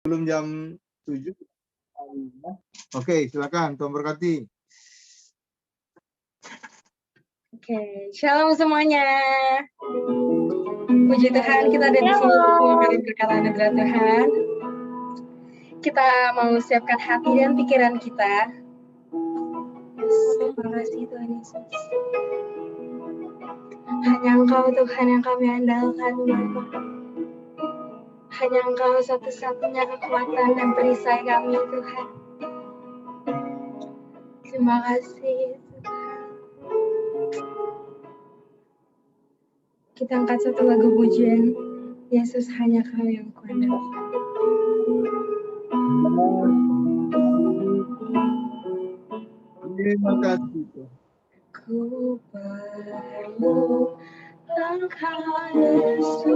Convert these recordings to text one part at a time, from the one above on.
Belum jam 7. Oke, silakan Tuhan berkati. Oke, shalom semuanya. Puji Tuhan, kita ada di sini untuk mendengar berkata anugerah Tuhan. Kita mau siapkan hati dan pikiran kita. Terima kasih Tuhan Yesus. Hanya Engkau Tuhan yang kami andalkan, Bapa. Hanya Engkau satu-satunya kekuatan dan perisai kami, Tuhan. Terima kasih, Tuhan. Kita angkat satu lagu pujian. Yesus, hanya Kau yang kuandalkan. Terima kasih Tuhan. Ku perlu Engkau Yesus,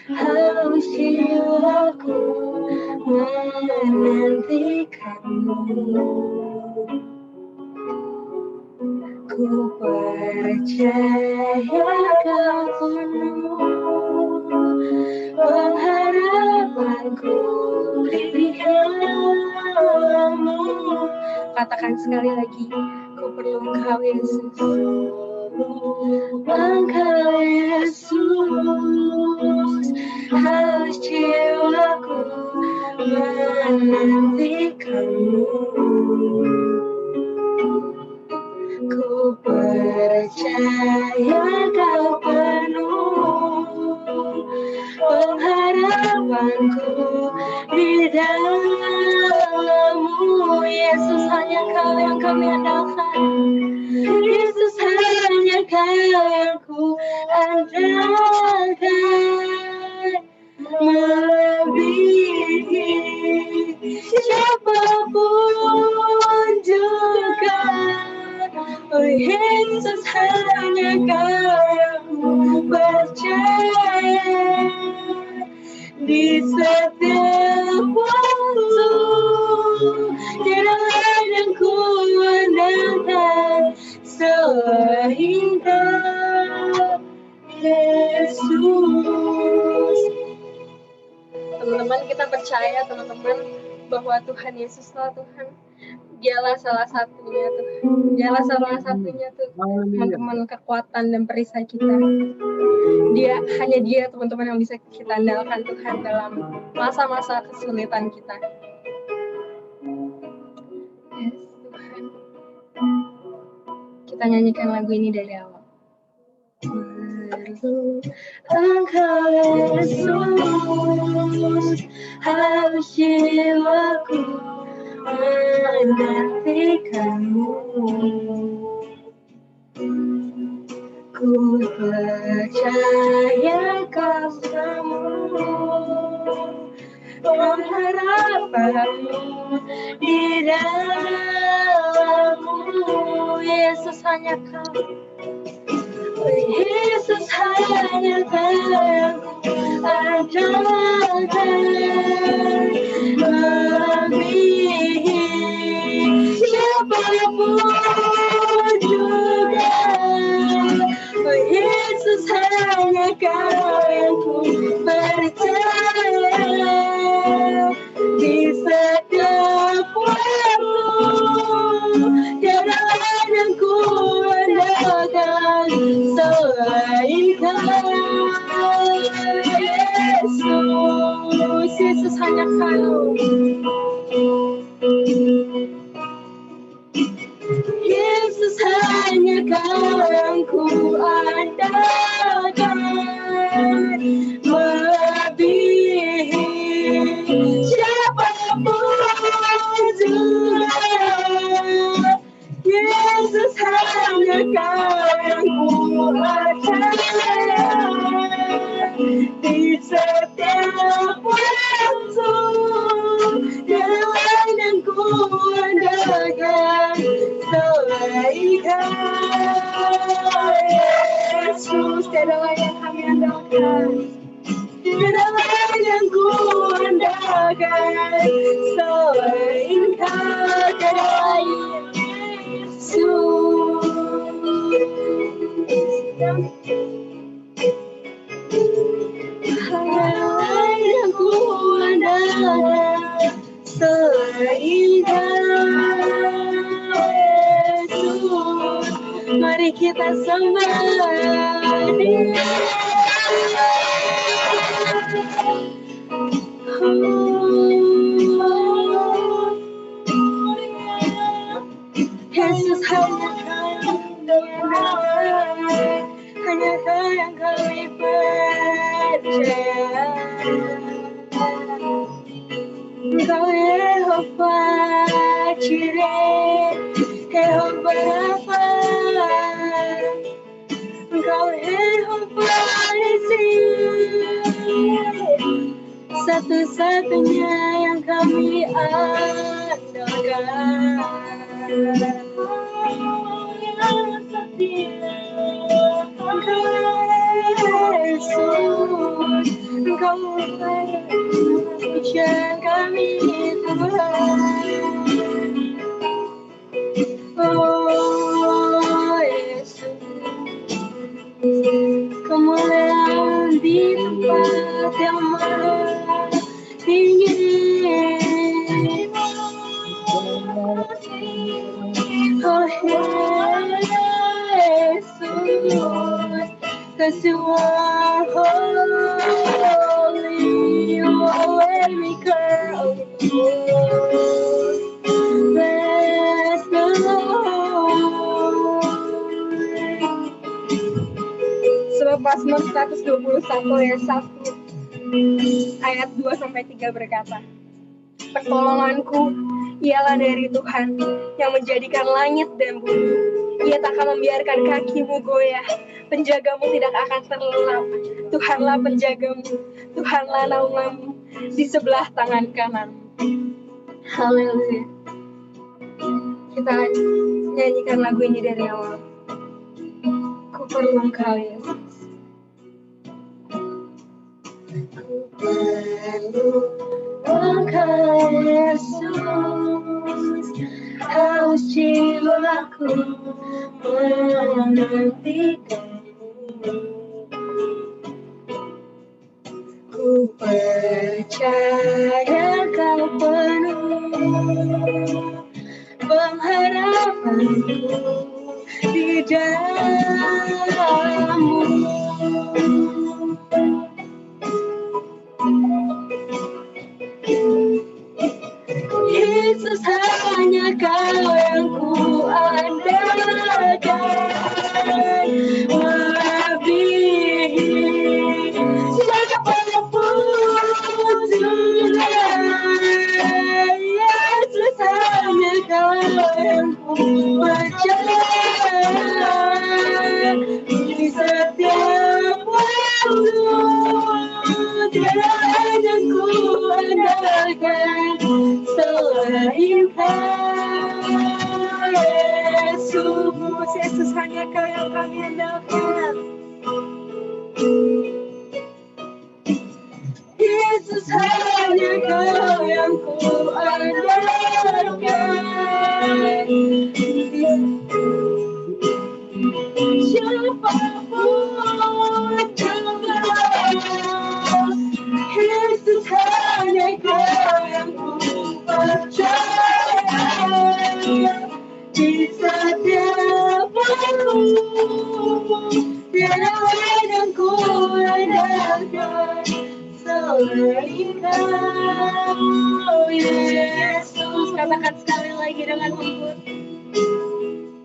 haus jiwaku menantikan-Mu. Ku percaya Kau penuh pengharapanku di dalam-Mu. Katakan sekali lagi, ku perlu Engkau Yesus. Engkau Yesus, haus jiwaku menantikan-Mu. Ku percaya Kau penuh pengharapanku di dalam-Mu. Yesus, hanya Kau yang kami andalkan. Yesus, hanya Kau yang ku andalkan. Melebihi siapapun juga. Oh Yesus, hanya Kau yang ku percaya. Di setiap waktu tiada lain yang ku andalkan selain Kau Yesus. Teman-teman, kita percaya teman-teman bahwa Tuhan Yesuslah Tuhan. Dialah salah satunya Tuhan. Dialah salah satunya tuh teman-teman, kekuatan dan perisai kita. Hanya Dia teman-teman yang bisa kita andalkan Tuhan dalam masa-masa kesulitan kita. Yes, Tuhan. Kita nyanyikan lagu ini dari awal. Perlu Engkau Yesus, haus jiwaku menantikan-Mu. Ku percaya Kau penuh pengharapan-Mu di dalam-Mu. Yesus, hanya Kau. Yesus, hanya Kau yang ku andalkan. Melebihi siapapun juga. Oh Yesus, hanya Kau yang ku percaya. Di setiap waktu tiada lain yang ku andalkan selain Kau Yesus. Yesus, hanya Kau. Yesus, hanya Kau yang ku andalkan. Melebihi siapapun juga. Yesus, hanya Kau yang ku percaya. Di setiap waktu tiada lain yang ku andalkan selain Kau Yesus. Tiada lain yang kami andalkan. Tiada lain yang ku andalkan selain Kau. Tiada lain Yesus. Hanya lain yang ku kita sembah Dia. Yesus hanya Kau yang kami percaya. Engkau Yehova Jireh, Yehova Rafa, Engkau Yehova Nissi, satu-satunya yang kami andalkan. Yang setia, Engkau Yesus, Engkau pujian kami Tuhan. Oh Yesus, kemuliaan di tempat yang maha tinggi. Oh Yesus, cause you are holy, you are waymaker, oh Lord. Bless the Lord. Sebab Mazmur 121 ayat 1 ayat 2-3 berkata, pertolonganku ialah dari Tuhan yang menjadikan langit dan bumi. Ia tak akan membiarkan kakimu goyah, penjagamu tidak akan terlelap. Tuhanlah penjagamu, Tuhanlah naunganmu di sebelah tangan kanan. Haleluya. Kita nyanyikan lagu ini dari awal. Ku perlu Engkau Yesus. Ku perlu Engkau Yesus, haus jiwaku menantikanmu. Ku percaya Kau penuh pengharapanku di dalam-Mu. Yesus, hanya Kau yang ku andalkan, melebihi siapapun juga. Yesus, hanya Kau yang ku percaya di setiap waktu. Tiada yang ku andalkan selain Kau, Yesus. Yesus, hanya Kau yang kami andalkan. Yesus, hanya Kau yang ku andalkan. Siapapun juga, Yesus, hanya Kau yang ku percaya di setiap waktu. Tiada yang ku andalkan selain Kau, Yesus. Katakan sekali lagi dengan lembut.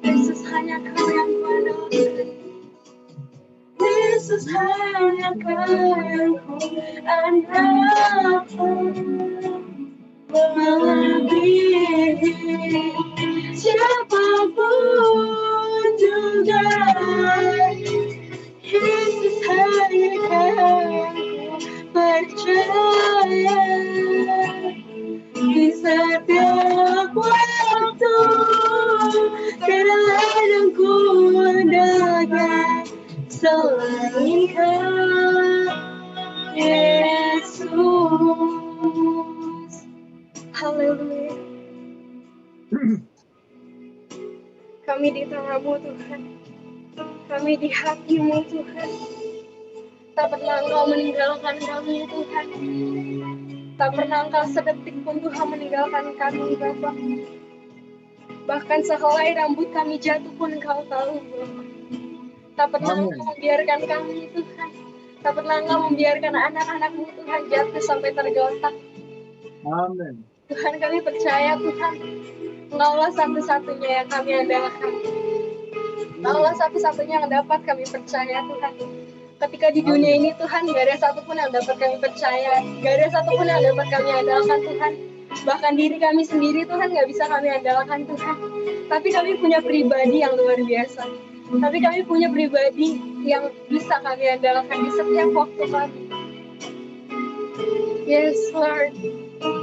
Yesus, hanya Kau yang ku andalkan. Yesus, hanya Kau yang ku andalkan, melebihi siapapun juga. Yesus, hanya Kau yang ku percaya di setiap waktu. Tiada yang ku andalkan selain Kau, Yesus. Haleluya. Kami di tangan-Mu Tuhan, kami di hati-Mu Tuhan. Tak pernah Engkau meninggalkan kami Tuhan. Tak pernah Engkau sedetik pun Tuhan meninggalkan kami Bapa. Bahkan sehelai rambut kami jatuh pun Engkau tahu Bapa. Tak pernah Amin. Engkau membiarkan kami, Tuhan. Tak pernah Engkau membiarkan anak-anak-Mu, Tuhan, jatuh sampai tergeletak. Amin. Tuhan, kami percaya, Tuhan, Engkaulah satu-satunya yang kami andalkan. Engkaulah satu-satunya yang dapat kami percaya, Tuhan. Ketika di dunia ini, Tuhan, gak ada satupun yang dapat kami percaya. Gak ada satupun yang dapat kami andalkan, Tuhan. Bahkan diri kami sendiri, Tuhan, gak bisa kami andalkan, Tuhan. Tapi kami punya pribadi yang luar biasa. Tapi kami punya pribadi yang bisa kami andalkan di setiap waktu kami. Yes, Lord.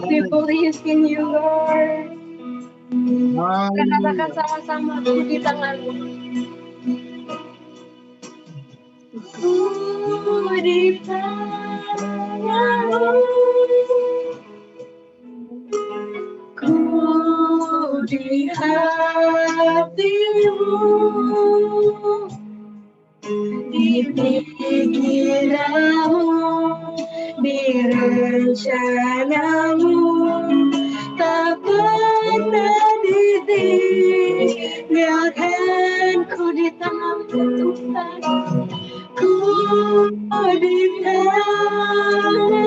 We believe in you, Lord. Kita katakan sama-sama, aku di tanganmu. Ku di tanganmu. Ku di hatimu. Di pikiranmu, di rencanamu, tak pernah ditinggalkan. Ku di tanganmu, Tuhan. Ku di tanganmu.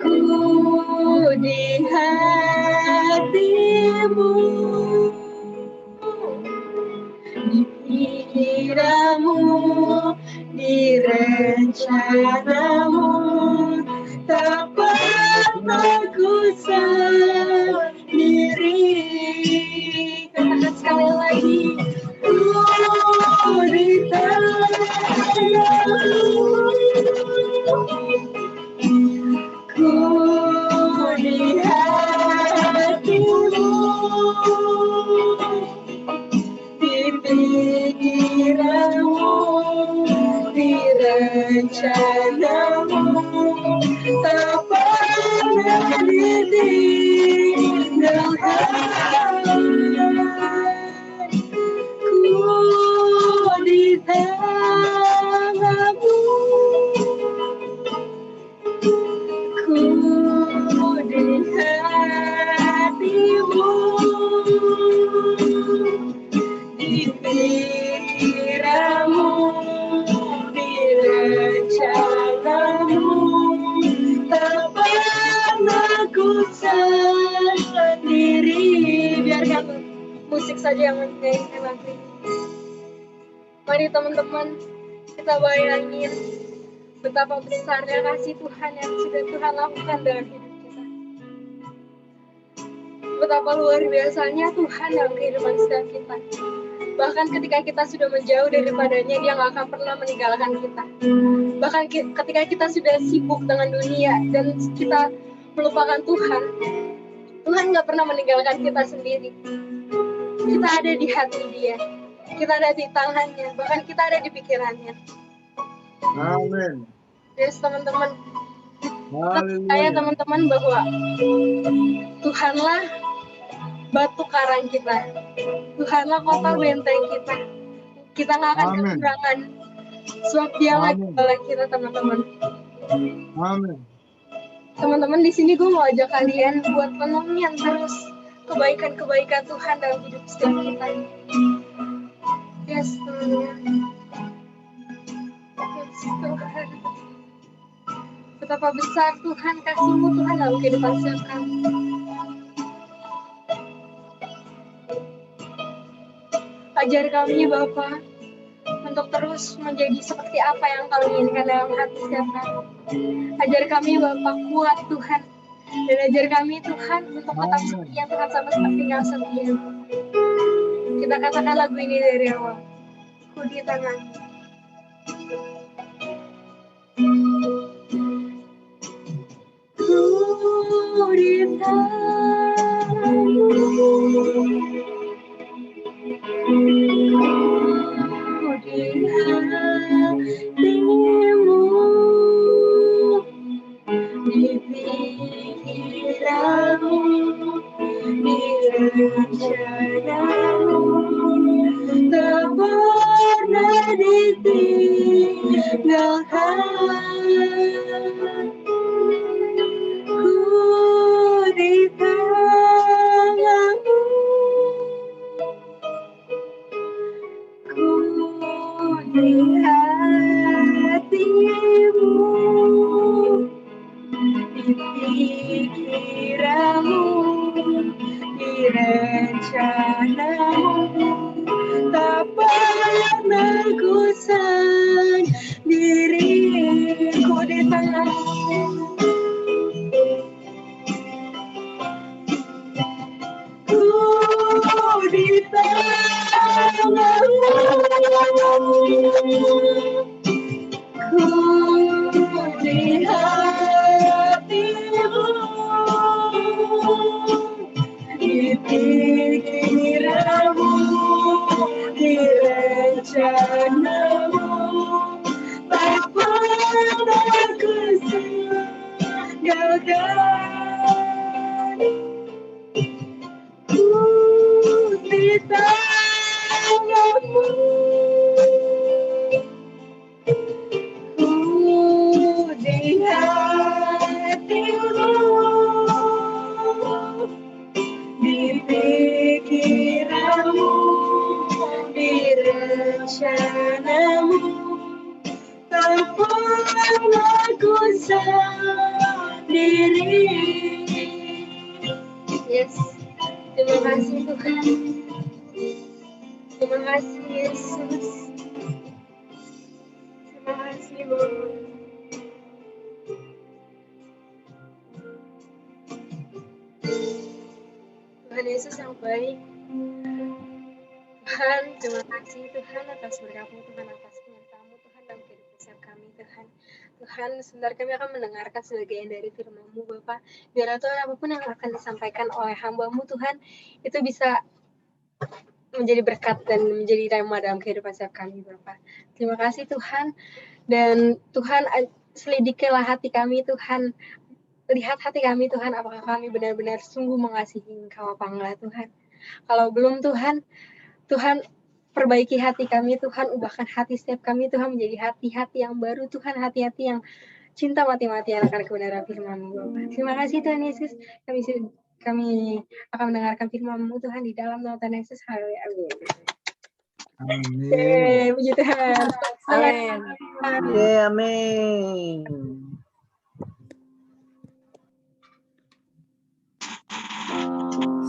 Ku di hatimu. Di pikiranmu, di rencanamu, tak pernah ku sendiri. Katakan sekali lagi, ku di tanganmu, ku di hatimu. Di pikiranmu, di rencanamu, tak pernah ditinggalkan. Ku di tanganmu, ku di hatimu. Di pikiranmu, di rencanamu, tak pernah ku sendiri. Biarkan musik saja yang menyanyikan lagu ini. Mari teman-teman, kita bayangin betapa besarnya kasih Tuhan yang sudah Tuhan lakukan dalam hidup kita. Betapa luar biasanya Tuhan dalam kehidupan setiap kita. Bahkan ketika kita sudah menjauh daripadanya, dia gak akan pernah meninggalkan kita. Bahkan ketika kita sudah sibuk dengan dunia dan kita melupakan Tuhan, Tuhan gak pernah meninggalkan kita sendiri. Kita ada di hati dia, kita ada di tangannya, bahkan kita ada di pikirannya. Amin. Yes, teman-teman. Percaya teman-teman bahwa Tuhanlah batu karang kita. Tuhanlah kota benteng kita. Kita nggak akan kekurangan. Sebab Dialah gembala kita, teman-teman. Amin. Teman-teman, di sini gue mau ajak kalian buat renungin terus kebaikan-kebaikan Tuhan dalam hidup setiap kita. Yes, teman-teman. Yes, Tuhan. Betapa besar Tuhan, kasih-Mu Tuhan dalam kehidupan setiap kami. Ajar kami, Bapa, untuk terus menjadi seperti apa yang Kau inginkan dalam hati setiap kami. Ajar kami, Bapa, kuat Tuhan. Dan ajar kami, Tuhan, untuk tetap setia Tuhan sama seperti Kau setia. Kita katakan lagu ini dari awal. Ku di tanganmu. Ku di tanganmu. Di hatimu, di pikiranmu, di rencanamu, tak pernah ditinggalkan. Ku di tanganmu. di hatimu, di pikiranmu, di rencanamu, tak pernah ku gagal. Ku di tanganmu, ku di hatimu, di pikiranmu, di rencanamu, tak pernah ku sendiri. Yes, terima kasih Tuhan. Terima kasih Yesus. Terima kasih Bapa. Tuhan Yesus yang baik. Tuhan, terima kasih Tuhan atas berkat-Mu, Tuhan atas penyertaan-Mu, Tuhan dalam kehidupan setiap kami, Tuhan. Tuhan, sebentar kami akan mendengarkan sebagian dari firman-Mu, Bapa. Biar Tuhan apapun yang akan disampaikan oleh hamba-Mu, Tuhan, itu bisa menjadi berkat dan menjadi rema dalam kehidupan setiap kami, Bapa. Terima kasih Tuhan. Dan Tuhan, selidikilah hati kami, Tuhan. Lihat hati kami, Tuhan, apakah kami benar-benar sungguh mengasihi Engkau apa enggak, Tuhan. Kalau belum, Tuhan, perbaiki hati kami, Tuhan, ubahkan hati setiap kami, Tuhan, menjadi hati-hati yang baru, Tuhan, hati-hati yang cinta mati-matian akan kebenaran firman-Mu, Bapa. Terima kasih, Tuhan Yesus. Kami akan mendengarkan firman-Mu, Tuhan, di dalam nama Tuhan Yesus. Haleluya. Amin. Puji Tuhan. Amin. Amin.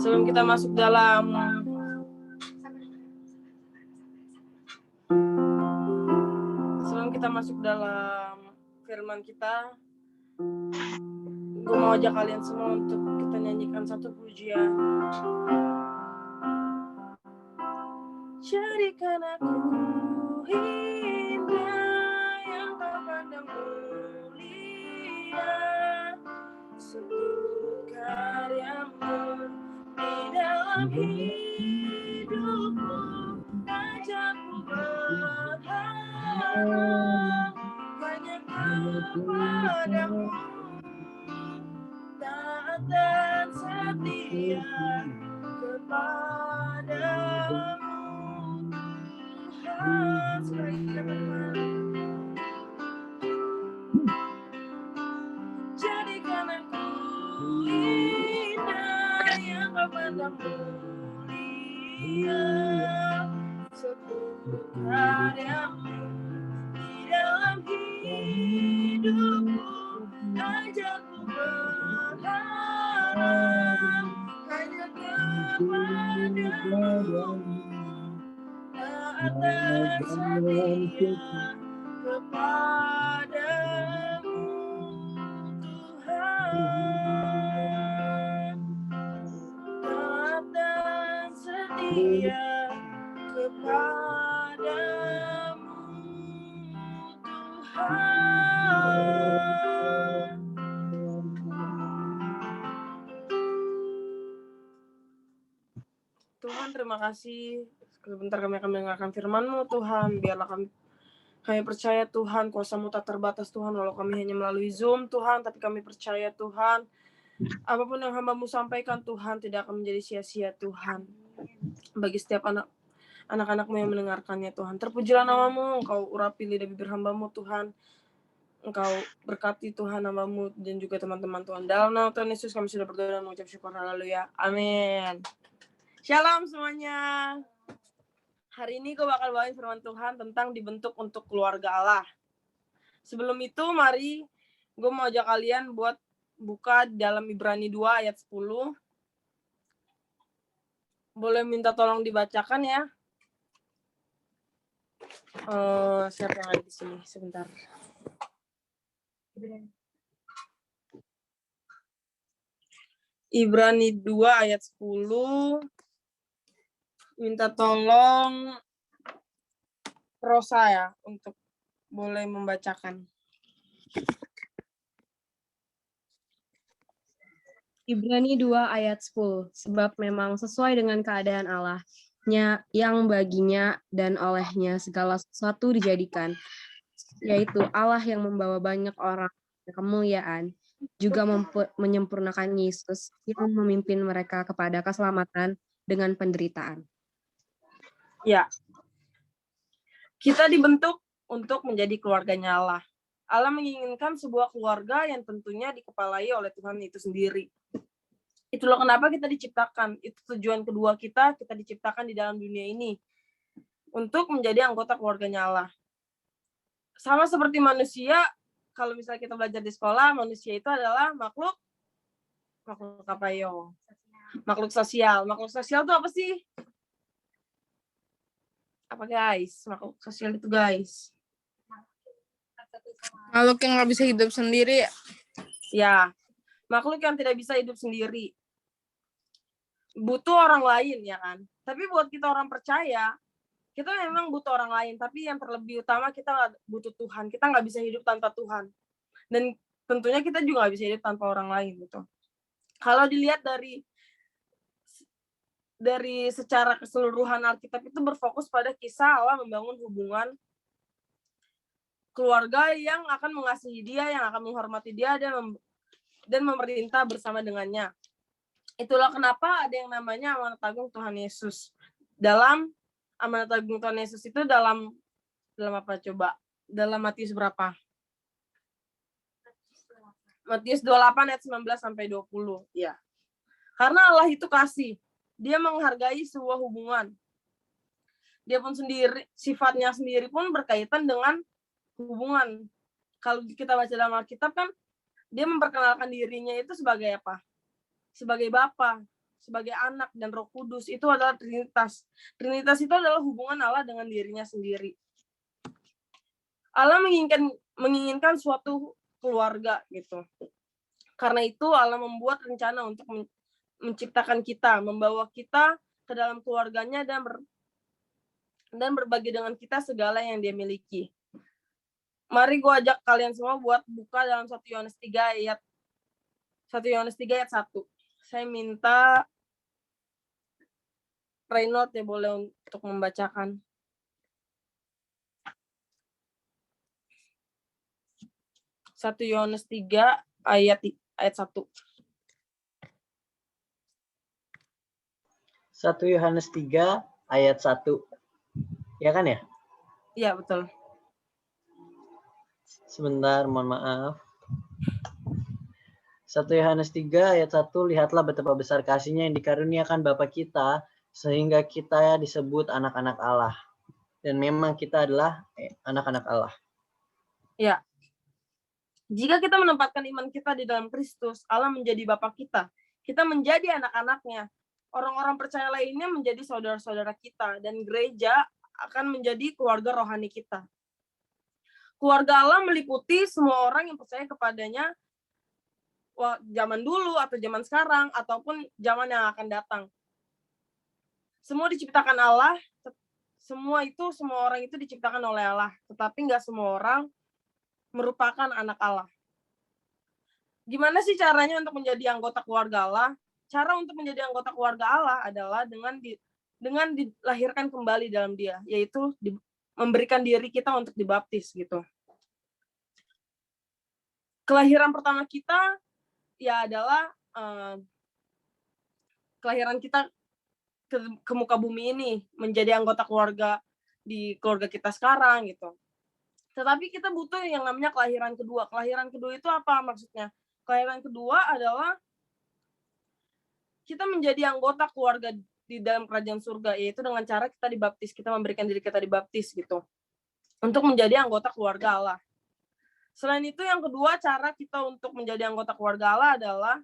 Sebelum kita masuk dalam firman kita, gue mau ajak kalian semua untuk kita nyanyikan satu pujian. Jadikan aku indah yang kau pandang mulia, sebut karya-Mu di dalam hidupku, ajakku berharap hanya kepadamu, taat dan setia kepadamu, Tuhan. Sekali kita berdoa. Jadikan aku indah yang kau pandang mulia, sebut karya-Mu di dalam hidupku, ajakku berharap hanya kepadamu, taat dan setia kepadamu, Tuhan. Taat dan setia kepadamu, Tuhan. Tuhan, terima kasih. Sebentar kami akan mendengarkan firman-Mu, Tuhan. Biarlah kami percaya, Tuhan, kuasa-Mu tak terbatas, Tuhan. Walau kami hanya melalui Zoom, Tuhan, tapi kami percaya, Tuhan, apapun yang hamba-Mu sampaikan, Tuhan, tidak akan menjadi sia-sia, Tuhan. Bagi setiap anak-anak-Mu yang mendengarkannya, Tuhan. Terpujilah nama-Mu, Engkau urapi lidah bibir hamba-Mu, Tuhan. Engkau berkati, Tuhan, hamba-Mu dan juga teman-teman, Tuhan. Dalam nama Tuhan Yesus kami sudah berdoa dan mengucap syukur. Haleluya. Amin. Shalom semuanya. Hari ini gue bakal bawain firman Tuhan tentang dibentuk untuk keluarga Allah. Sebelum itu, mari gue mau ajak kalian buat buka dalam Ibrani 2 ayat 10. Boleh minta tolong dibacakan ya. Siapa yang ada di sini? Sebentar. Ibrani 2 ayat 10. Minta tolong Rosa ya untuk boleh membacakan. Ibrani 2 ayat 10. Sebab memang sesuai dengan keadaan Allah-Nya yang baginya dan olehnya segala sesuatu dijadikan, yaitu Allah yang membawa banyak orang ke kemuliaan, juga menyempurnakan Yesus yang memimpin mereka kepada keselamatan dengan penderitaan. Ya, kita dibentuk untuk menjadi keluarganya Allah. Allah menginginkan sebuah keluarga yang tentunya dikepalai oleh Tuhan itu sendiri. Itulah kenapa kita diciptakan. Itu tujuan kedua kita diciptakan di dalam dunia ini. Untuk menjadi anggota keluarganya Allah. Sama seperti manusia, kalau misalnya kita belajar di sekolah, manusia itu adalah makhluk apa yo? Makhluk sosial. Makhluk sosial itu apa sih? Apa guys? Makhluk sosial itu guys. Makhluk yang nggak bisa hidup sendiri. Ya, makhluk yang tidak bisa hidup sendiri. Butuh orang lain, ya kan? Tapi buat kita orang percaya, kita memang butuh orang lain. Tapi yang terlebih utama kita butuh Tuhan. Kita nggak bisa hidup tanpa Tuhan. Dan tentunya kita juga nggak bisa hidup tanpa orang lain gitu. Kalau dilihat dari secara keseluruhan Alkitab itu berfokus pada kisah Allah membangun hubungan keluarga yang akan mengasihi dia, yang akan menghormati dia dan memerintah bersama dengannya. Itulah kenapa ada yang namanya amanat agung Tuhan Yesus. Dalam amanat agung Tuhan Yesus itu dalam apa coba? Dalam Matius berapa? Matius 28 ayat 19 sampai 20. Ya. Karena Allah itu kasih. Dia menghargai sebuah hubungan. Dia pun sendiri, sifatnya sendiri pun berkaitan dengan hubungan. Kalau kita baca dalam Alkitab kan, dia memperkenalkan dirinya itu sebagai apa? Sebagai Bapa, sebagai Anak, dan Roh Kudus. Itu adalah Trinitas. Trinitas itu adalah hubungan Allah dengan dirinya sendiri. Allah menginginkan suatu keluarga gitu. Karena itu Allah membuat rencana untuk menciptakan kita, membawa kita ke dalam keluarganya dan berbagi dengan kita segala yang dia miliki. Mari gue ajak kalian semua buat buka dalam 1 Yohanes 3 ayat 1. Saya minta Reynold ya boleh untuk membacakan. 1 Yohanes 3 ayat 1. 1 Yohanes 3 ayat 1. Ya kan ya? Iya, betul. Sebentar, mohon maaf. 1 Yohanes 3 ayat 1, lihatlah betapa besar kasihnya yang dikaruniakan Bapa kita, sehingga kita disebut anak-anak Allah. Dan memang kita adalah anak-anak Allah. Ya. Jika kita menempatkan iman kita di dalam Kristus, Allah menjadi Bapa kita. Kita menjadi anak-anaknya. Orang-orang percaya lainnya menjadi saudara-saudara kita. Dan gereja akan menjadi keluarga rohani kita. Keluarga Allah meliputi semua orang yang percaya kepadanya zaman dulu atau zaman sekarang ataupun zaman yang akan datang. Semua diciptakan Allah, semua orang itu diciptakan oleh Allah, tetapi nggak semua orang merupakan anak Allah. Gimana sih caranya untuk menjadi anggota keluarga Allah? Cara untuk menjadi anggota keluarga Allah adalah dengan dilahirkan kembali dalam Dia, yaitu memberikan diri kita untuk dibaptis gitu. Kelahiran pertama kita ya adalah kelahiran kita ke muka bumi ini, menjadi anggota keluarga di keluarga kita sekarang gitu. Tetapi kita butuh yang namanya kelahiran kedua. Kelahiran kedua itu apa maksudnya? Kelahiran kedua adalah kita menjadi anggota keluarga di dalam kerajaan surga, yaitu dengan cara kita dibaptis, kita memberikan diri kita dibaptis gitu. Untuk menjadi anggota keluarga Allah. Selain itu yang kedua cara kita untuk menjadi anggota keluarga Allah adalah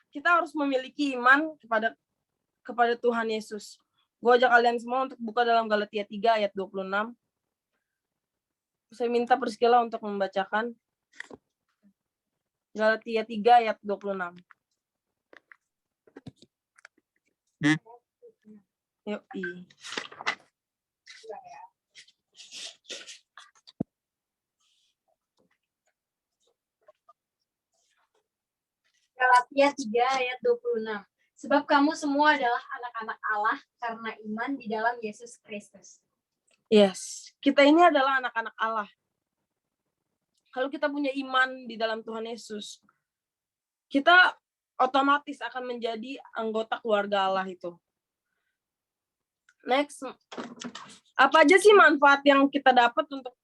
kita harus memiliki iman kepada Tuhan Yesus. Gue ajak kalian semua untuk buka dalam Galatia 3 ayat 26. Saya minta Priscilla untuk membacakan Galatia 3 ayat 26. Yoi. Galatia 3 ayat 26. Sebab kamu semua adalah anak-anak Allah karena iman di dalam Yesus Kristus. Yes, kita ini adalah anak-anak Allah. Kalau kita punya iman di dalam Tuhan Yesus, kita otomatis akan menjadi anggota keluarga Allah itu. Next, apa aja sih manfaat yang kita dapat untuk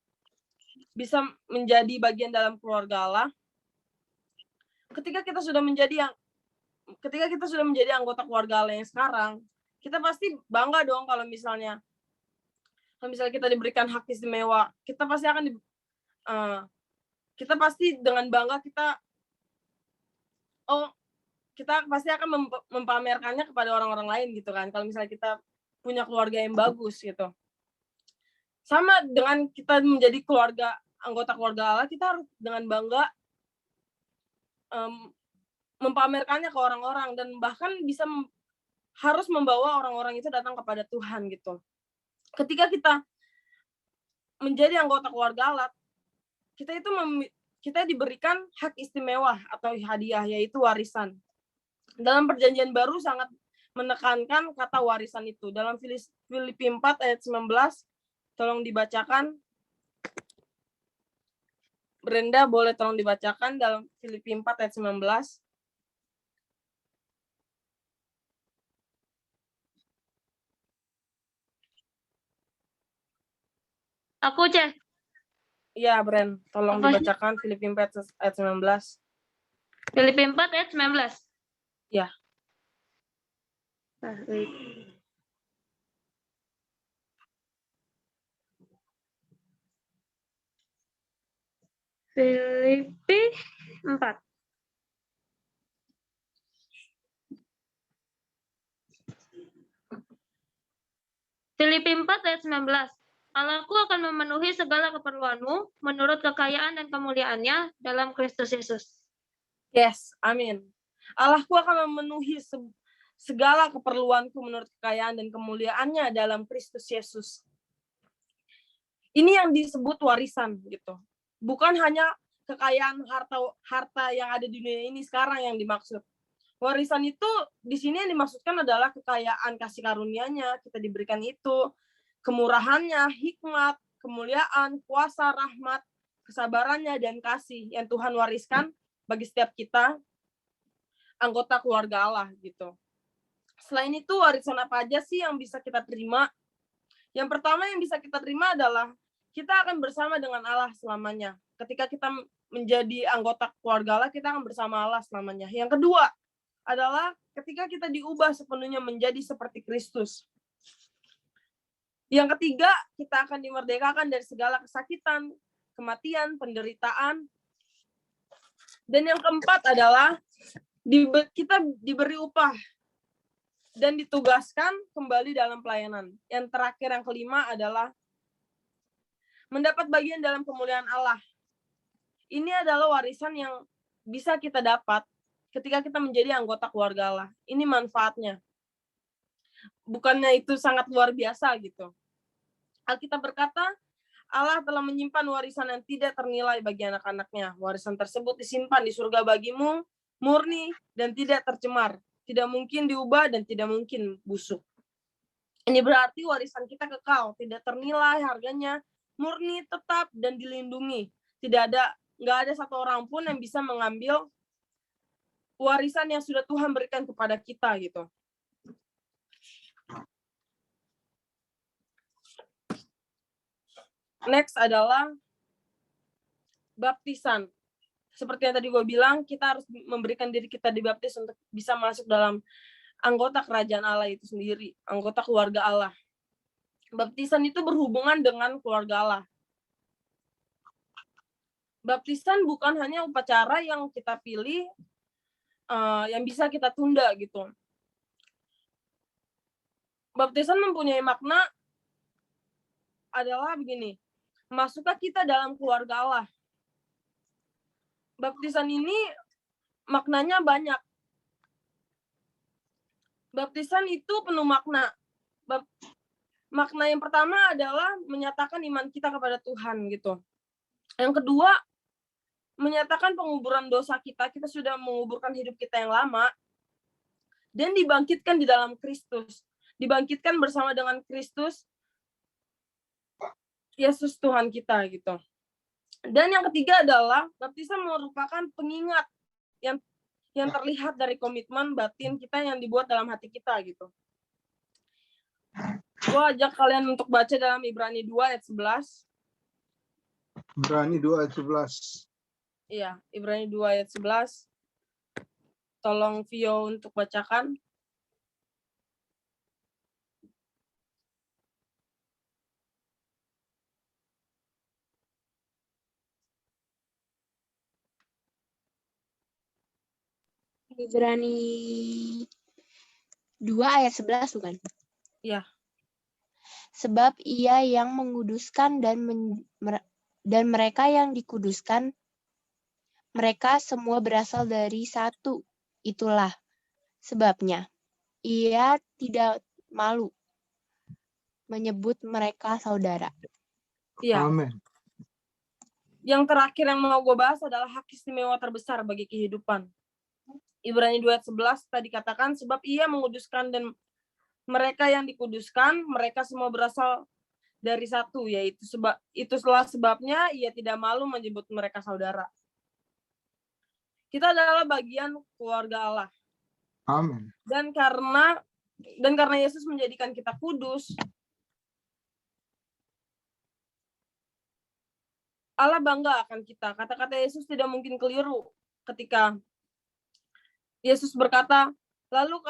bisa menjadi bagian dalam keluarga Allah? Ketika kita sudah menjadi anggota keluarga Allah yang sekarang, kita pasti bangga dong kalau misalnya kita diberikan hak istimewa, kita pasti akan dengan bangga kita pasti akan mempamerkannya kepada orang-orang lain gitu kan. Kalau misalnya kita punya keluarga yang bagus gitu. Sama dengan kita menjadi anggota keluarga Allah, kita harus dengan bangga mempamerkannya ke orang-orang dan bahkan harus membawa orang-orang itu datang kepada Tuhan gitu. Ketika kita menjadi anggota keluarga Allah, kita diberikan hak istimewa atau hadiah, yaitu warisan. Dalam Perjanjian Baru sangat menekankan kata warisan itu. Dalam Filipi 4 ayat 19, tolong dibacakan. Brenda, boleh tolong dibacakan dalam Filipi 4 ayat 19. Aku cek. Iya, Bren, tolong dibacakan Filipi 4 ayat 19. Filipi 4 ayat 19. Ya. Filipi 4. Filipi 4 ayat 19. Allahku akan memenuhi segala keperluanmu menurut kekayaan dan kemuliaannya dalam Kristus Yesus. Yes, amin. Allahku akan memenuhi segala keperluanku menurut kekayaan dan kemuliaannya dalam Kristus Yesus. Ini yang disebut warisan gitu. Bukan hanya kekayaan harta yang ada di dunia ini sekarang yang dimaksud. Warisan itu di sini yang dimaksudkan adalah kekayaan kasih karunia-Nya, kita diberikan itu, kemurahannya, hikmat, kemuliaan, kuasa, rahmat, kesabarannya, dan kasih yang Tuhan wariskan bagi setiap kita, anggota keluarga Allah gitu. Selain itu, warisan apa aja sih yang bisa kita terima? Yang pertama yang bisa kita terima adalah kita akan bersama dengan Allah selamanya. Ketika kita menjadi anggota keluarga Allah, kita akan bersama Allah selamanya. Yang kedua adalah ketika kita diubah sepenuhnya menjadi seperti Kristus. Yang ketiga, kita akan dimerdekakan dari segala kesakitan, kematian, penderitaan. Dan yang keempat adalah kita diberi upah dan ditugaskan kembali dalam pelayanan. Yang terakhir, yang kelima adalah mendapat bagian dalam kemuliaan Allah. Ini adalah warisan yang bisa kita dapat ketika kita menjadi anggota keluarga Allah. Ini manfaatnya. Bukannya itu sangat luar biasa gitu. Alkitab berkata, Allah telah menyimpan warisan yang tidak ternilai bagi anak-anaknya. Warisan tersebut disimpan di surga bagimu, murni dan tidak tercemar. Tidak mungkin diubah dan tidak mungkin busuk. Ini berarti warisan kita kekal, tidak ternilai harganya, murni, tetap, dan dilindungi. Nggak ada satu orang pun yang bisa mengambil warisan yang sudah Tuhan berikan kepada kita gitu. Next adalah baptisan. Seperti yang tadi gue bilang, kita harus memberikan diri kita dibaptis untuk bisa masuk dalam anggota kerajaan Allah itu sendiri, anggota keluarga Allah. Baptisan itu berhubungan dengan keluarga Allah. Baptisan bukan hanya upacara yang kita pilih, yang bisa kita tunda gitu. Baptisan mempunyai makna adalah begini, masuklah kita dalam keluarga Allah. Baptisan ini maknanya banyak. Baptisan itu penuh makna. Makna yang pertama adalah menyatakan iman kita kepada Tuhan gitu. Yang kedua, menyatakan penguburan dosa kita sudah menguburkan hidup kita yang lama, dan dibangkitkan di dalam Kristus. Dibangkitkan bersama dengan Kristus, Yesus Tuhan kita gitu. Dan yang ketiga adalah baptisan merupakan pengingat yang terlihat dari komitmen batin kita yang dibuat dalam hati kita gitu. Gue ajak kalian untuk baca dalam Ibrani 2 ayat 11. Ibrani 2 ayat 11. Iya, Ibrani 2 ayat 11. Tolong Vio untuk bacakan. Ibrani 2 ayat 11 bukan? Iya. Sebab ia yang menguduskan dan mereka yang dikuduskan, mereka semua berasal dari satu. Itulah sebabnya ia tidak malu menyebut mereka saudara. Iya. Amin. Yang terakhir yang mau gue bahas adalah hak istimewa terbesar bagi kehidupan. Ibrani 2 ayat 11 tadi katakan, sebab ia menguduskan dan mereka yang dikuduskan, mereka semua berasal dari satu, yaitu itulah sebabnya ia tidak malu menyebut mereka saudara. Kita adalah bagian keluarga Allah. Amin. Dan karena Yesus menjadikan kita kudus, Allah bangga akan kita. Kata-kata Yesus tidak mungkin keliru ketika Yesus berkata, lalu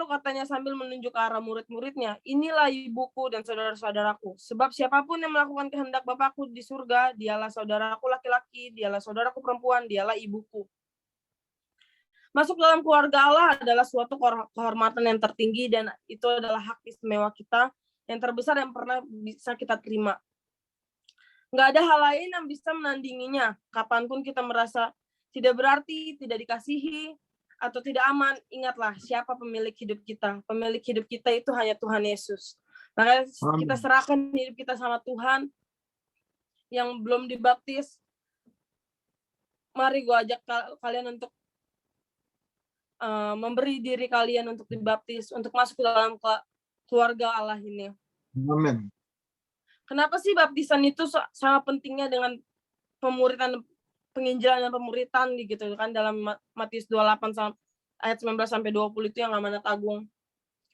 katanya sambil menunjuk ke arah murid-muridnya, inilah ibuku dan saudara-saudaraku. Sebab siapapun yang melakukan kehendak Bapakku di surga, dialah saudaraku laki-laki, dialah saudaraku perempuan, dialah ibuku. Masuk dalam keluarga Allah adalah suatu kehormatan yang tertinggi, dan itu adalah hak istimewa kita yang terbesar yang pernah bisa kita terima. Nggak ada hal lain yang bisa menandinginya. Kapanpun kita merasa tidak berarti, tidak dikasihi, atau tidak aman, ingatlah siapa pemilik hidup kita. Pemilik hidup kita itu hanya Tuhan Yesus. Maka kita serahkan hidup kita sama Tuhan. Yang belum dibaptis, mari gue ajak kalian untuk memberi diri kalian untuk dibaptis, untuk masuk ke dalam keluarga Allah ini. Amin. Kenapa sih baptisan itu sangat pentingnya dengan penginjilan dan pemuritan gitu kan, dalam Matius 28 ayat 19 sampai 20 itu yang amanat agung.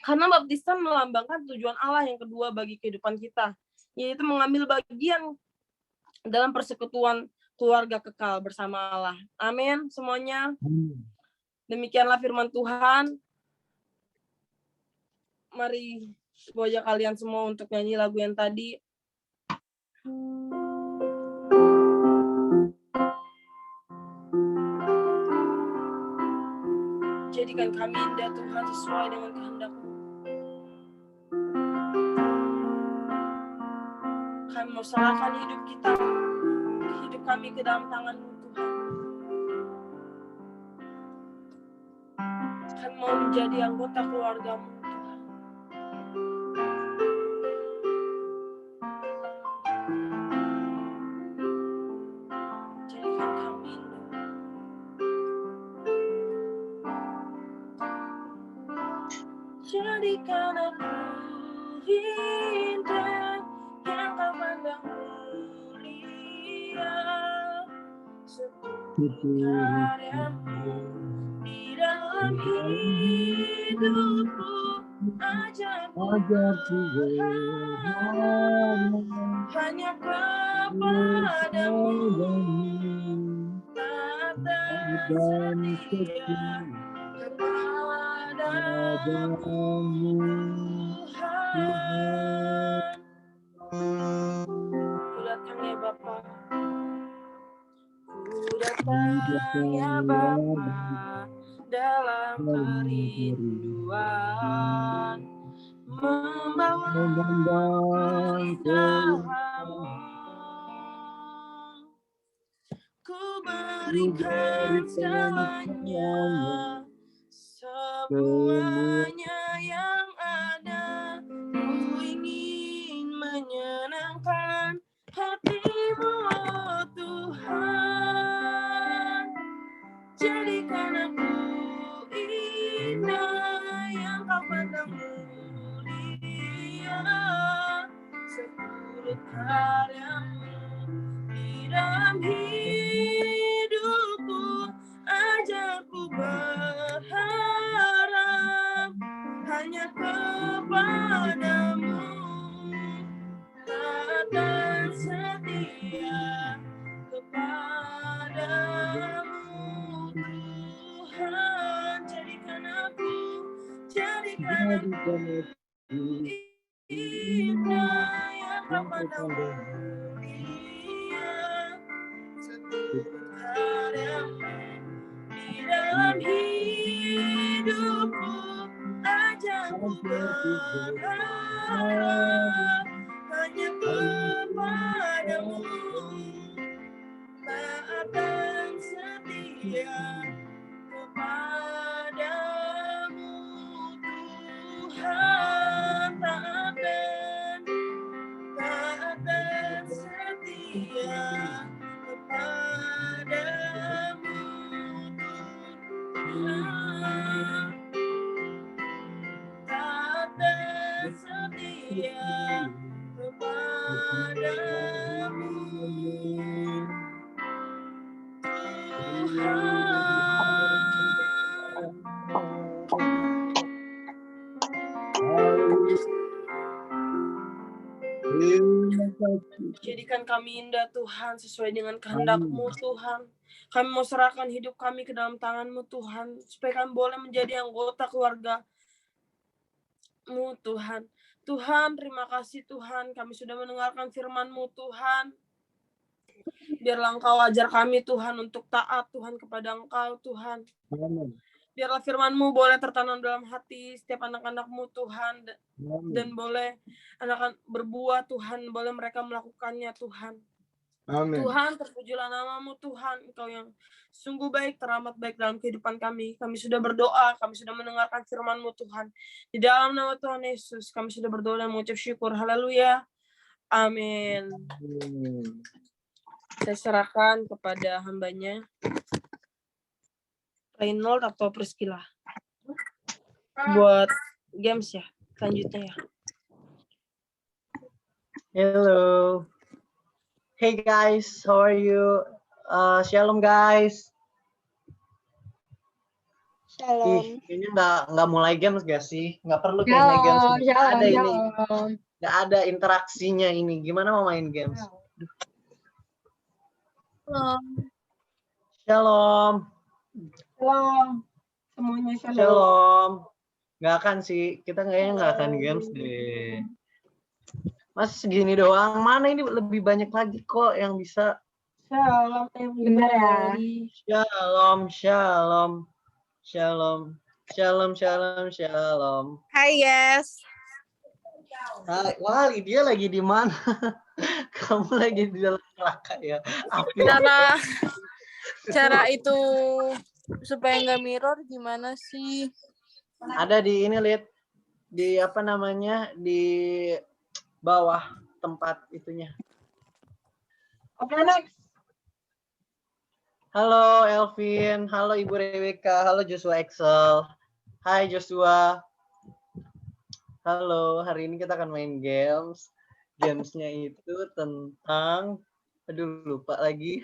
Karena baptisan melambangkan tujuan Allah yang kedua bagi kehidupan kita, yaitu mengambil bagian dalam persekutuan keluarga kekal bersama Allah. Amin semuanya. Demikianlah firman Tuhan. Mari gue ajak kalian semua untuk nyanyi lagu yang tadi. Jadikan kami indah Tuhan sesuai dengan kehendak-Mu. Kami mau serahkan hidup kami ke dalam tangan-Mu Tuhan. Kami mau menjadi anggota keluarga-Mu Tuhan. Jadikan kami indah. Jadikan aku indah yang Kau pandang mulia, seperti karya-Mu di dalam hidupku. Ajar Tuhan hanya kepadamu, taat dan setia kepadamu Tuhan. Ku datang ya Bapa, ku datang ya Bapa, dalam kerinduan membawa keindahan-Mu. Ku berikan semuanya yang ada. Ku ingin menyenangkan hati-Mu Tuhan. indah yang kau pandang mulia, Tuhan di dalam hidupku, ajakku berharap hanya kepadamu, taat dan setia kepadamu, Tuhan, taat dan setia kepadamu, Tuhan, taat dan setia kepadamu, Jadikan kami indah Tuhan, sesuai dengan kehendak-Mu Tuhan. Kami mau serahkan hidup kami ke dalam tangan-Mu Tuhan, supaya kami boleh menjadi anggota keluarga-Mu Tuhan. Tuhan, terima kasih Tuhan, kami sudah mendengarkan firman-Mu Tuhan. Biarlah Engkau ajar kami Tuhan untuk taat Tuhan kepada Engkau Tuhan. Biarlah firman-Mu boleh tertanam dalam hati setiap anak-anak-Mu Tuhan. Dan boleh anak berbuah Tuhan, boleh mereka melakukannya Tuhan. Amin. Tuhan, terpujilah nama-Mu Tuhan, Engkau yang sungguh baik, teramat baik dalam kehidupan kami. Kami sudah berdoa, kami sudah mendengarkan firman-Mu Tuhan. Di dalam nama Tuhan Yesus, kami sudah berdoa dan mengucap syukur. Haleluya. Amin. Saya serahkan kepada hambanya, Reynold atau Priscilla, buat games ya, selanjutnya ya. Hello. Hey guys, how are you? Shalom guys. Shalom. Ini nggak mulai games gak sih? Nggak perlu kayaknya games. Nggak ada ini. Nggak ada interaksinya ini. Gimana mau main games? Shalom. Shalom. Semuanya shalom. Shalom. Nggak akan sih. Kita kayaknya nggak akan games deh. Mas segini doang. Mana ini lebih banyak lagi kok yang bisa. Shalom. Benar ya. Shalom, shalom. Shalom. Shalom, shalom, shalom. Hai guys. Hai, Wali, dia lagi di mana? Kamu lagi di dalam neraka ya? Api. Cara itu supaya nggak mirror gimana sih? Ada di ini, Lid. Di apa namanya? Di bawah tempat itunya. Oke, next. Halo Elvin, halo Ibu Reweka, halo Joshua Excel. Hai Joshua. Halo, hari ini kita akan main games. Gamesnya itu tentang, aduh lupa lagi.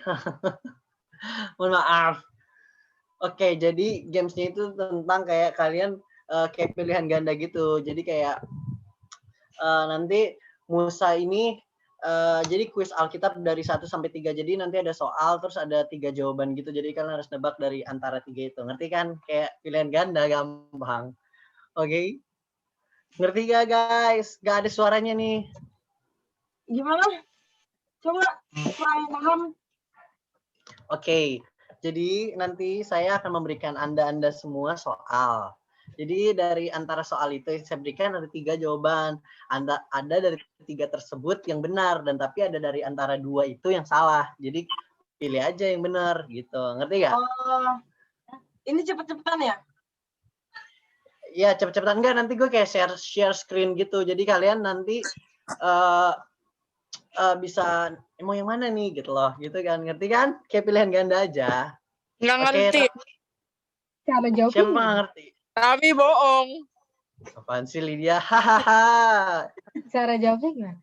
Mohon maaf. Oke, jadi gamesnya itu tentang kayak kalian kayak pilihan ganda gitu. Jadi kayak nanti Musa ini jadi kuis Alkitab dari 1 sampai 3. Jadi nanti ada soal terus ada 3 jawaban gitu. Jadi kalian harus nebak dari antara 3 itu. Ngerti kan? Kayak pilihan ganda gampang. Oke. Ngerti gak guys? Gak ada suaranya nih. Gimana? Coba kurang paham. Oke. Jadi nanti saya akan memberikan Anda semua soal. Jadi dari antara soal itu yang saya berikan ada 3 jawaban. Ada dari 3 tersebut yang benar dan tapi ada dari antara 2 itu yang salah. Jadi pilih aja yang benar gitu. Ngerti gak? Ini cepet-cepetan ya? Ya cepet-cepetan enggak, nanti gue kayak share screen gitu. Jadi kalian nanti bisa mau yang mana nih gitu loh. Gitu kan. Ngerti kan? Kayak pilihan ganda aja. Nggak ngerti. Cara jawabnya. Siapa nggak ngerti? Kami bohong. Apaan sih Lydia? Hahaha. Cara jawabnya gimana?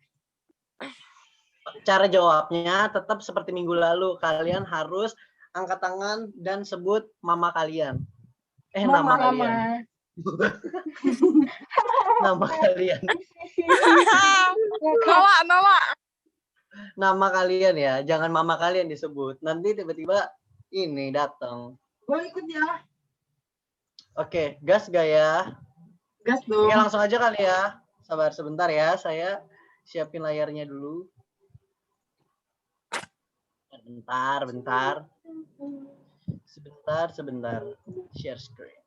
Cara jawabnya tetap seperti minggu lalu. Kalian harus angkat tangan dan sebut mama kalian. Nama kalian. Nama kalian. Nama kalian ya. Jangan mama kalian disebut. Nanti tiba-tiba ini datang. Gue ikut ya. Oke, gas gak ya? Gas Oke, dong. langsung aja kali ya. Sabar sebentar ya, saya siapin layarnya dulu. Bentar. Sebentar. Share screen.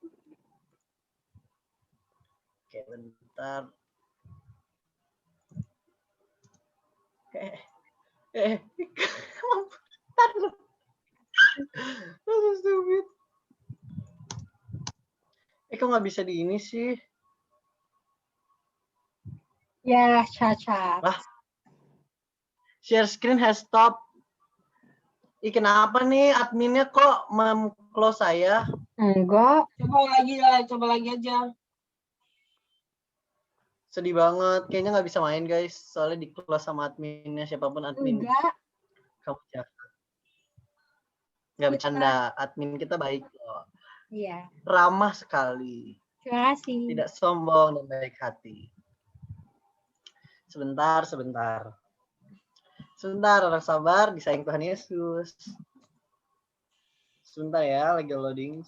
Oke, bentar. Bentar lu. Stupid. Kok nggak bisa di ini sih? Ya, cacat. Lah. Share screen has stopped. Kenapa nih adminnya kok mem-close saya? Enggak. Coba lagi aja. Sedih banget. Kayaknya nggak bisa main, guys. Soalnya di-close sama adminnya, siapapun admin. Enggak. Kamu jahat. Nggak bercanda. Admin kita baik loh. Iya. Ramah sekali. Terima kasih. Tidak sombong dan baik hati. Sebentar, harus sabar, disayang Tuhan Yesus. Sebentar ya, lagi loading.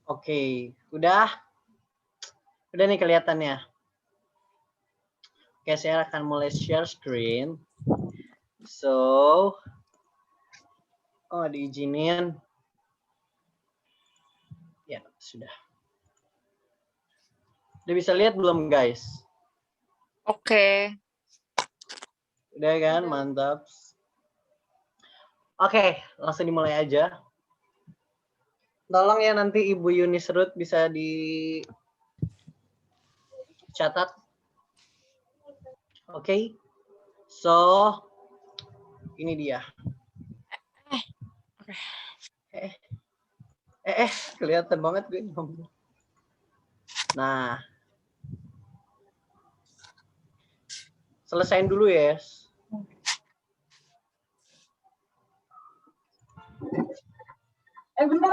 Oke, udah nih kelihatannya. Oke, saya akan mulai share screen. So, diizinin. Ya, sudah. Udah bisa lihat belum, guys? Oke. Udah kan, mantap. Oke, langsung dimulai aja. Tolong ya nanti Ibu Yunis Ruth bisa dicatat. Oke. So, ini dia. Kelihatan banget gue ngomong. Nah. Selesain dulu ya. Bentar.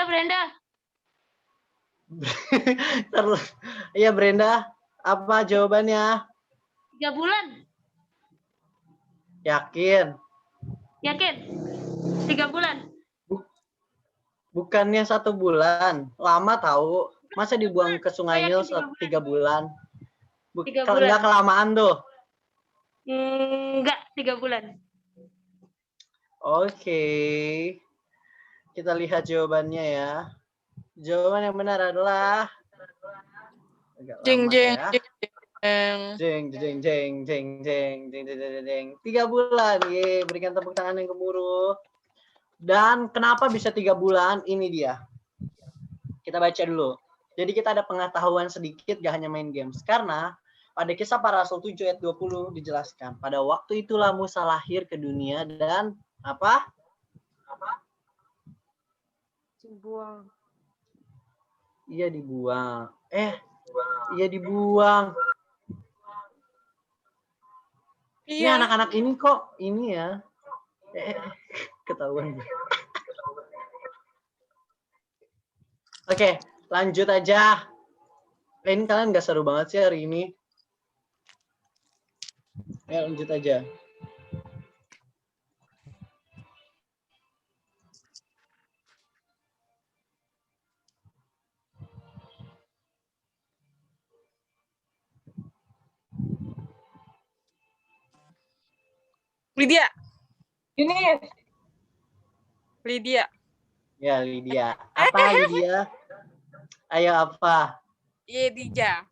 Brenda. Iya Brenda, apa jawabannya? 3 bulan. Yakin? 3 bulan. Bukannya 1 bulan, lama tahu. Masa dibuang ke Sungai Nil 3 bulan? 3 Kalau bulan. enggak kelamaan tuh. Enggak, 3 bulan. Oke. Kita lihat jawabannya ya. Jawaban yang benar adalah Jeng. 3 bulan. Ye, berikan tepuk tangan yang gemuruh. Dan kenapa bisa 3 bulan? Ini dia. Kita baca dulu. Jadi kita ada pengetahuan sedikit, gak hanya main games. Karena pada Kisah Para Rasul 7 ayat 20 dijelaskan. Pada waktu itulah Musa lahir ke dunia dan apa? Dibuang. Iya dibuang. Iya dibuang. Ini Iya. anak-anak ini kok ini ya. Ketahuan. Oke, lanjut aja. Ini kalian gak seru banget sih hari ini. Ya, lanjut aja. Lydia. Ini Lydia. Ya, Lydia. Apa Lydia? Ayo apa? Yedija.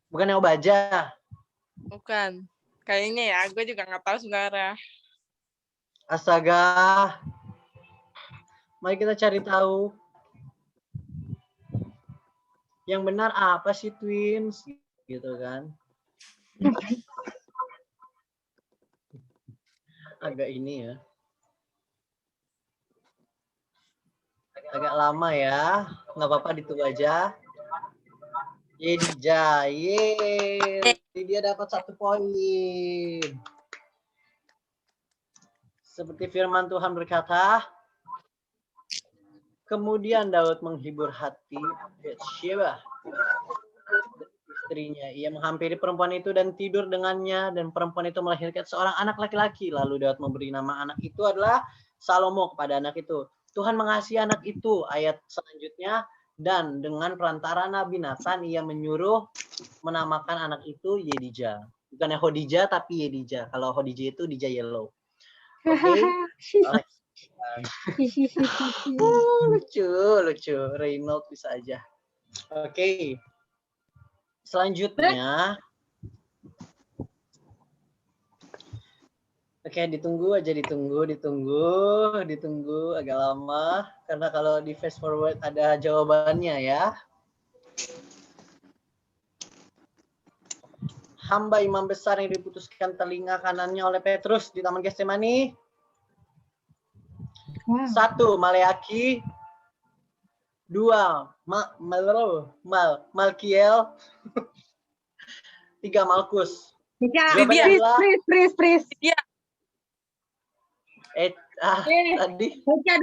Bukan yang Obaja. Bukan. Kayaknya ya, gue juga nggak tahu sebenarnya. Astaga. Mari kita cari tahu. Yang benar apa sih twins? Gitu kan. Agak ini ya. Agak lama ya. Nggak apa-apa ditunggu aja. Yedija. Yeay. Dia dapat 1 poin. Seperti firman Tuhan berkata, kemudian Daud menghibur hati Batsyeba, istrinya. Ia menghampiri perempuan itu dan tidur dengannya, dan perempuan itu melahirkan seorang anak laki-laki. Lalu Daud memberi nama anak itu adalah Salomo kepada anak itu. Tuhan mengasihi anak itu. Ayat selanjutnya, dan dengan perantara Nabi Nathan ia menyuruh menamakan anak itu Yedija. Bukannya Hodija tapi Yedija. Kalau Hodija itu Dija Yellow. Oke. Lucu. Reynold bisa aja. Oke. Selanjutnya. Oke, ditunggu agak lama karena kalau di fast forward ada jawabannya ya. Hamba imam besar yang diputuskan telinga kanannya oleh Petrus di Taman Getsemani. 1. Maleaki. 2. Malkiel. 3. Malkus. Jawabannya adalah Pris. tadi Eca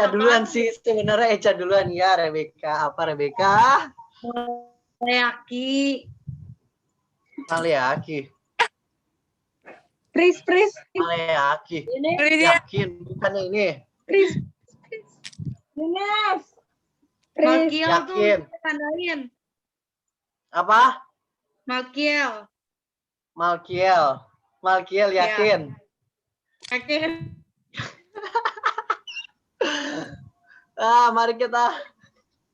duluan sih sebenarnya. Eca duluan ya. Rebecca apa Rebecca? Maleaki. Maleaki. Pris. Maleaki. Yakin bukannya ini? Pris. Yes. Malkiel tuh Yakin. tandain. Apa? Malkiel. Malkiel yakin. Yakin. Mari kita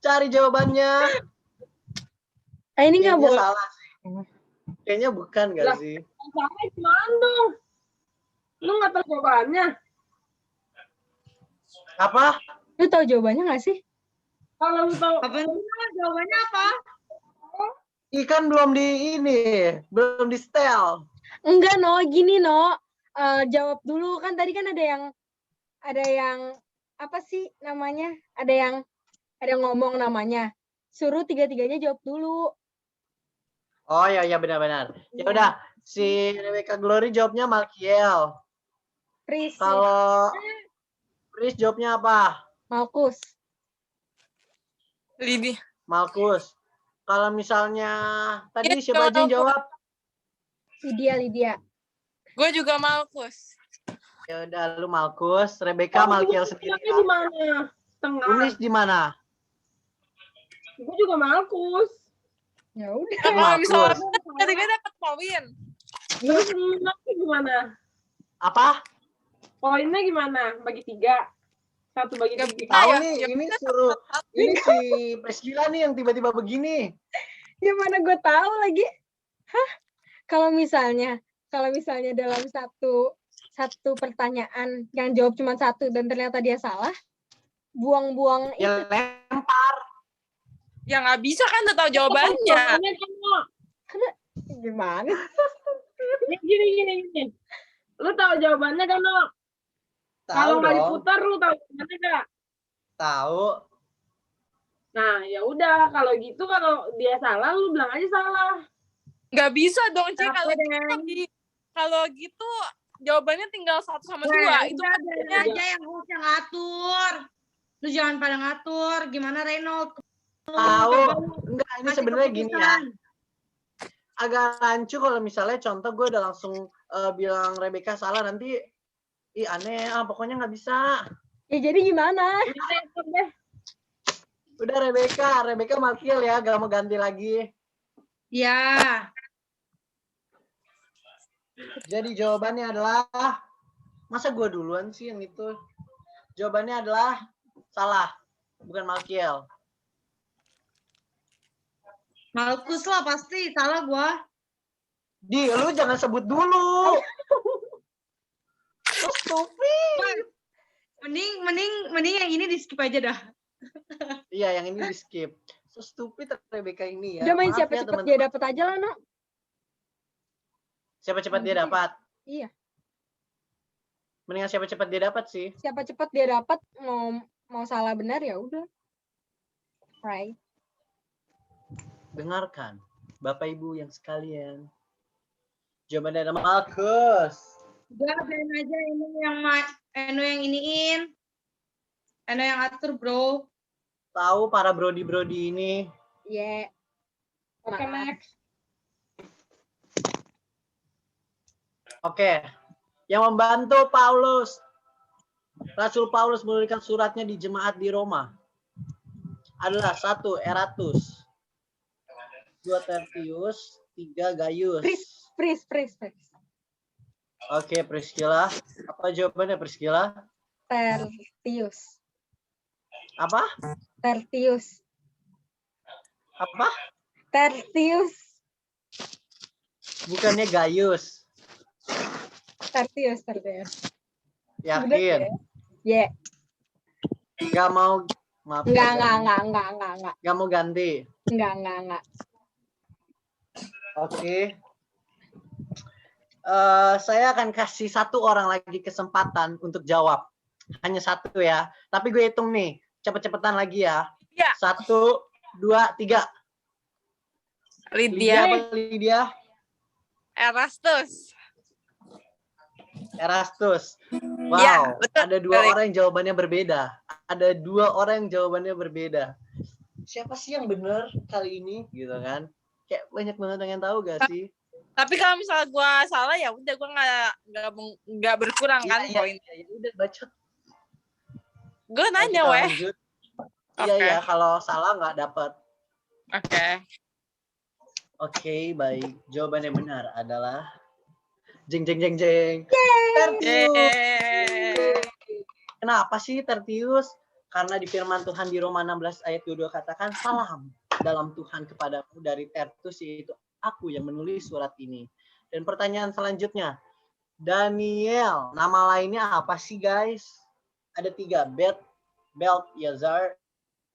cari jawabannya. Ini nggak Kayaknya boleh. salah sih. Kayaknya bukan nggak sih? Sampai gimana dong? Lu nggak tahu jawabannya? Apa? Lu tahu jawabannya nggak sih? Kalau lu tahu Jawabannya apa? Ikan belum belum di setel. Enggak, gini, jawab dulu. Kan tadi kan ada yang apa sih namanya? Ada yang ngomong namanya. Suruh tiga-tiganya jawab dulu. Oh ya benar-benar. Ya udah, si Rebecca Glory jawabnya Malkiel. Pris. Kalau Pris jawabnya apa? Malkus. Lidi. Malkus. Kalau misalnya tadi siapa aja yang jawab? Lydia. Gue juga Malkus. Ya udah, lu Malkus, Rebecca Malkiel sendiri. di mana? Tengah. Unis di mana? Gue juga Malkus. Ya udah. Kalau misalnya Malkus. ketiga dapat poin. Terus nanti gimana? Apa? Poinnya gimana? Bagi 3. 1 bagi 3. Tahu ya, nih, ya ini suruh ini si Priscilla nih yang tiba-tiba begini. Ya mana gue tahu lagi. Hah? Kalau misalnya dalam satu pertanyaan yang jawab cuma 1 dan ternyata dia salah, buang-buang Ya lempar. Ya nggak bisa kan udah tahu jawabannya. Gimana? Gini. Lu tahu jawabannya kan, No? Kalau Tahu nggak dong. diputar lu tahu jawabannya nggak? Tahu. Nah, ya udah kalau gitu kalau dia salah lu bilang aja salah. Nggak bisa dong, Ci. Apa, Kalau gitu jawabannya tinggal 1 sama 2. Itu kan biarin aja yang harusnya ngatur. Lu jangan pada ngatur. Gimana Reynold? Tahu. Enggak, ini Kasih sebenarnya gini ya. keputusan. Agak rancu kalau misalnya contoh gue udah langsung bilang Rebecca salah, nanti aneh, pokoknya nggak bisa. Ya jadi gimana? Udah Rebecca Malkiel ya, gak mau ganti lagi. Ya. Jadi jawabannya adalah, masa gue duluan sih yang itu? Jawabannya adalah salah, bukan Malkiel. Malkus lah pasti. Salah gua. Lu jangan sebut dulu. Terus stupid. Mending yang ini di skip aja dah. Iya, yang ini di skip. So stupid Rebecca ini ya. Udah main Maaf siapa ya, cepet teman-teman. dia dapat aja lah, Nak. Siapa cepat dia dapat? Iya. Mendingan siapa cepat dia dapat sih. Siapa cepat dia dapat, mau salah benar ya udah. Right. Dengarkan, Bapak Ibu yang sekalian. Jawaban dari Markus. Udah, biarin aja ini Eno yang iniin. Eno yang atur, bro. Tahu para brodi-brodi ini. Yeah. Oke, Max. Oke. Yang membantu Paulus. Rasul Paulus menuliskan suratnya di jemaat di Roma. Adalah 1. Eratus. 2. Tertius. 3. Gaius. Pris. Oke, Priscilla. Apa jawabannya, Priscilla? Tertius. Apa? Tertius. Apa? Tertius. Bukannya Gaius. Tertius. Yakin? Ya. Gak mau. Maaf. Enggak. Gak mau ganti. Enggak. Oke. Saya akan kasih 1 orang lagi kesempatan untuk jawab. Hanya 1 ya. Tapi gue hitung nih. Cepet-cepetan lagi ya. Ya. 1, 2, 3. Lydia. Lydia. Erastus. Wow. Ya, betul. Ada 2 orang yang jawabannya berbeda. Ada 2 orang yang jawabannya berbeda. Siapa sih yang benar kali ini? Gitu kan. Kayak banyak banget yang tahu gak sih? Tapi kalau misalnya gue salah ya udah gue nggak berkurang kan poin. Ya udah bacot. Gue nanya weh. Iya, kalau salah nggak dapat. Oke. Oke, baik. Jawaban yang benar adalah jeng. Tertius. Kenapa sih Tertius? Karena di firman Tuhan di Roma 16 ayat 22 katakan salam dalam Tuhan kepadamu dari Tertius, yaitu aku yang menulis surat ini. Dan pertanyaan selanjutnya, Daniel, nama lainnya apa sih guys? Ada 3, Belteshazzar,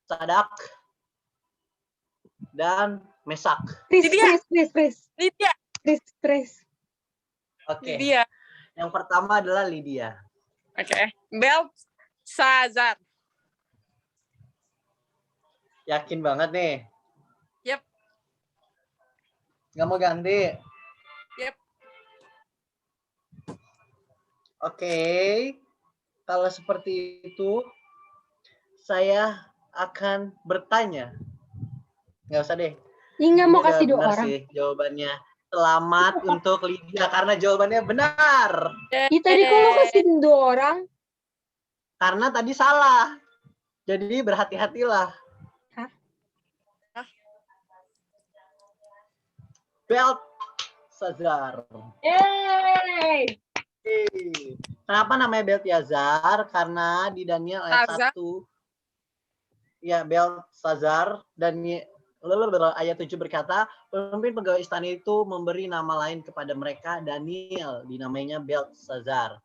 Sadak, dan Mesak. Pris. Oke. Lydia. Yang pertama adalah Lydia. Oke. Belteshazzar. Yakin banget nih? Yep. Nggak mau ganti? Yep. Oke. Kalau seperti itu, saya akan bertanya. Nggak usah deh. Ini nggak mau Ini kasih udah 2 benar orang. sih jawabannya. Selamat untuk Lydia karena jawabannya benar. Ih, tadi kok lo kasih 2 orang? Karena tadi salah. Jadi berhati-hatilah. Hah? Belteshazzar. Kenapa namanya Belteshazzar? Karena di Daniel ayat 1. Ya, Belteshazzar dan ayat 7 berkata, pemimpin pegawai istana itu memberi nama lain kepada mereka. Daniel dinamainya Belteshazzar.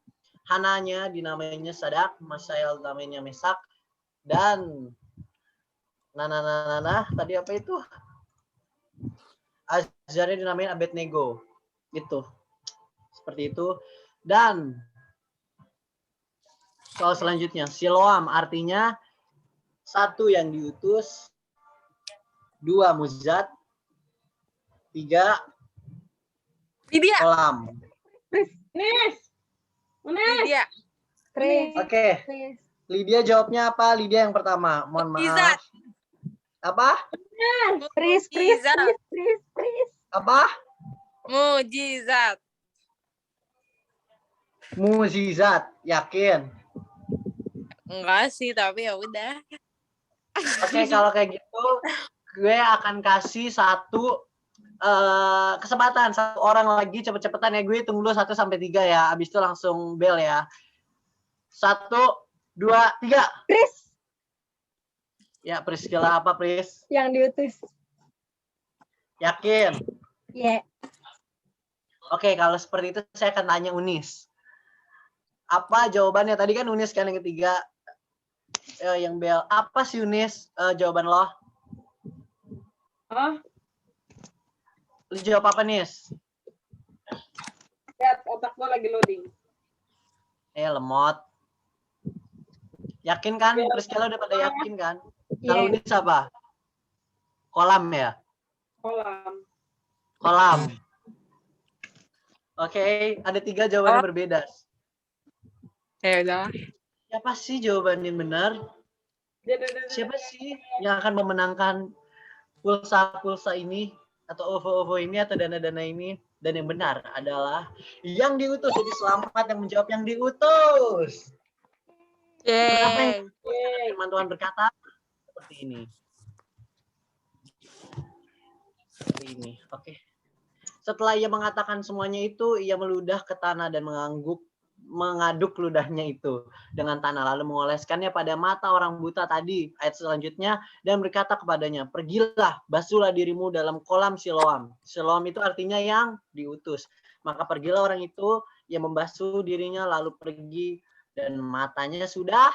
Hananya dinamainya Sadak, Masael namanya Mesak, dan tadi apa itu? Azariah dinamainya Abednego. Itu. Seperti itu. Dan soal selanjutnya, Siloam artinya 1 yang diutus, 2 mujizat, 3 Lydia. kolam. Lydia. Oke. Lydia jawabnya apa? Lydia yang pertama. Mohon Mujizat. maaf. Apa? Pris. Apa? Mujizat. Mujizat. Yakin? Enggak sih, tapi ya udah. Oke, kalau kayak gitu, gue akan kasih 1 kesempatan 1 orang lagi cepet-cepetan ya. Gue hitung dulu 1 sampai 3 ya. Abis itu langsung bel ya. 1, 2, 3. Pris. Ya, Priscilla apa, Pris? Yang diutus. Yakin? Yeah. Oke, kalau seperti itu saya akan tanya Unis. Apa jawabannya? Tadi kan Unis kan yang ketiga. Yang Bel. Apa sih Unis jawaban lo? Hah? Lu jawab apa, Nis? Lihat, otak gua lagi loading. Lemot. Yakin kan? Priscilla udah pada yakin kan? Kalau Unis apa? Kolam ya? Kolam. Oke, ada 3 jawaban yang berbeda. Ya udah. Siapa sih jawaban yang benar? Siapa sih yang akan memenangkan pulsa-pulsa ini atau OVO ini atau dana-dana ini? Dan yang benar adalah yang diutus. Jadi selamat yang menjawab yang diutus. Yeay. Firman Tuhan berkata seperti ini. Seperti ini. Oke. Setelah ia mengatakan semuanya itu, ia meludah ke tanah dan mengaduk ludahnya itu dengan tanah, lalu mengoleskannya pada mata orang buta tadi. Ayat selanjutnya, dan berkata kepadanya, pergilah, basuhlah dirimu dalam kolam Siloam. Siloam itu artinya yang diutus. Maka pergilah orang itu, ia membasuh dirinya lalu pergi dan matanya sudah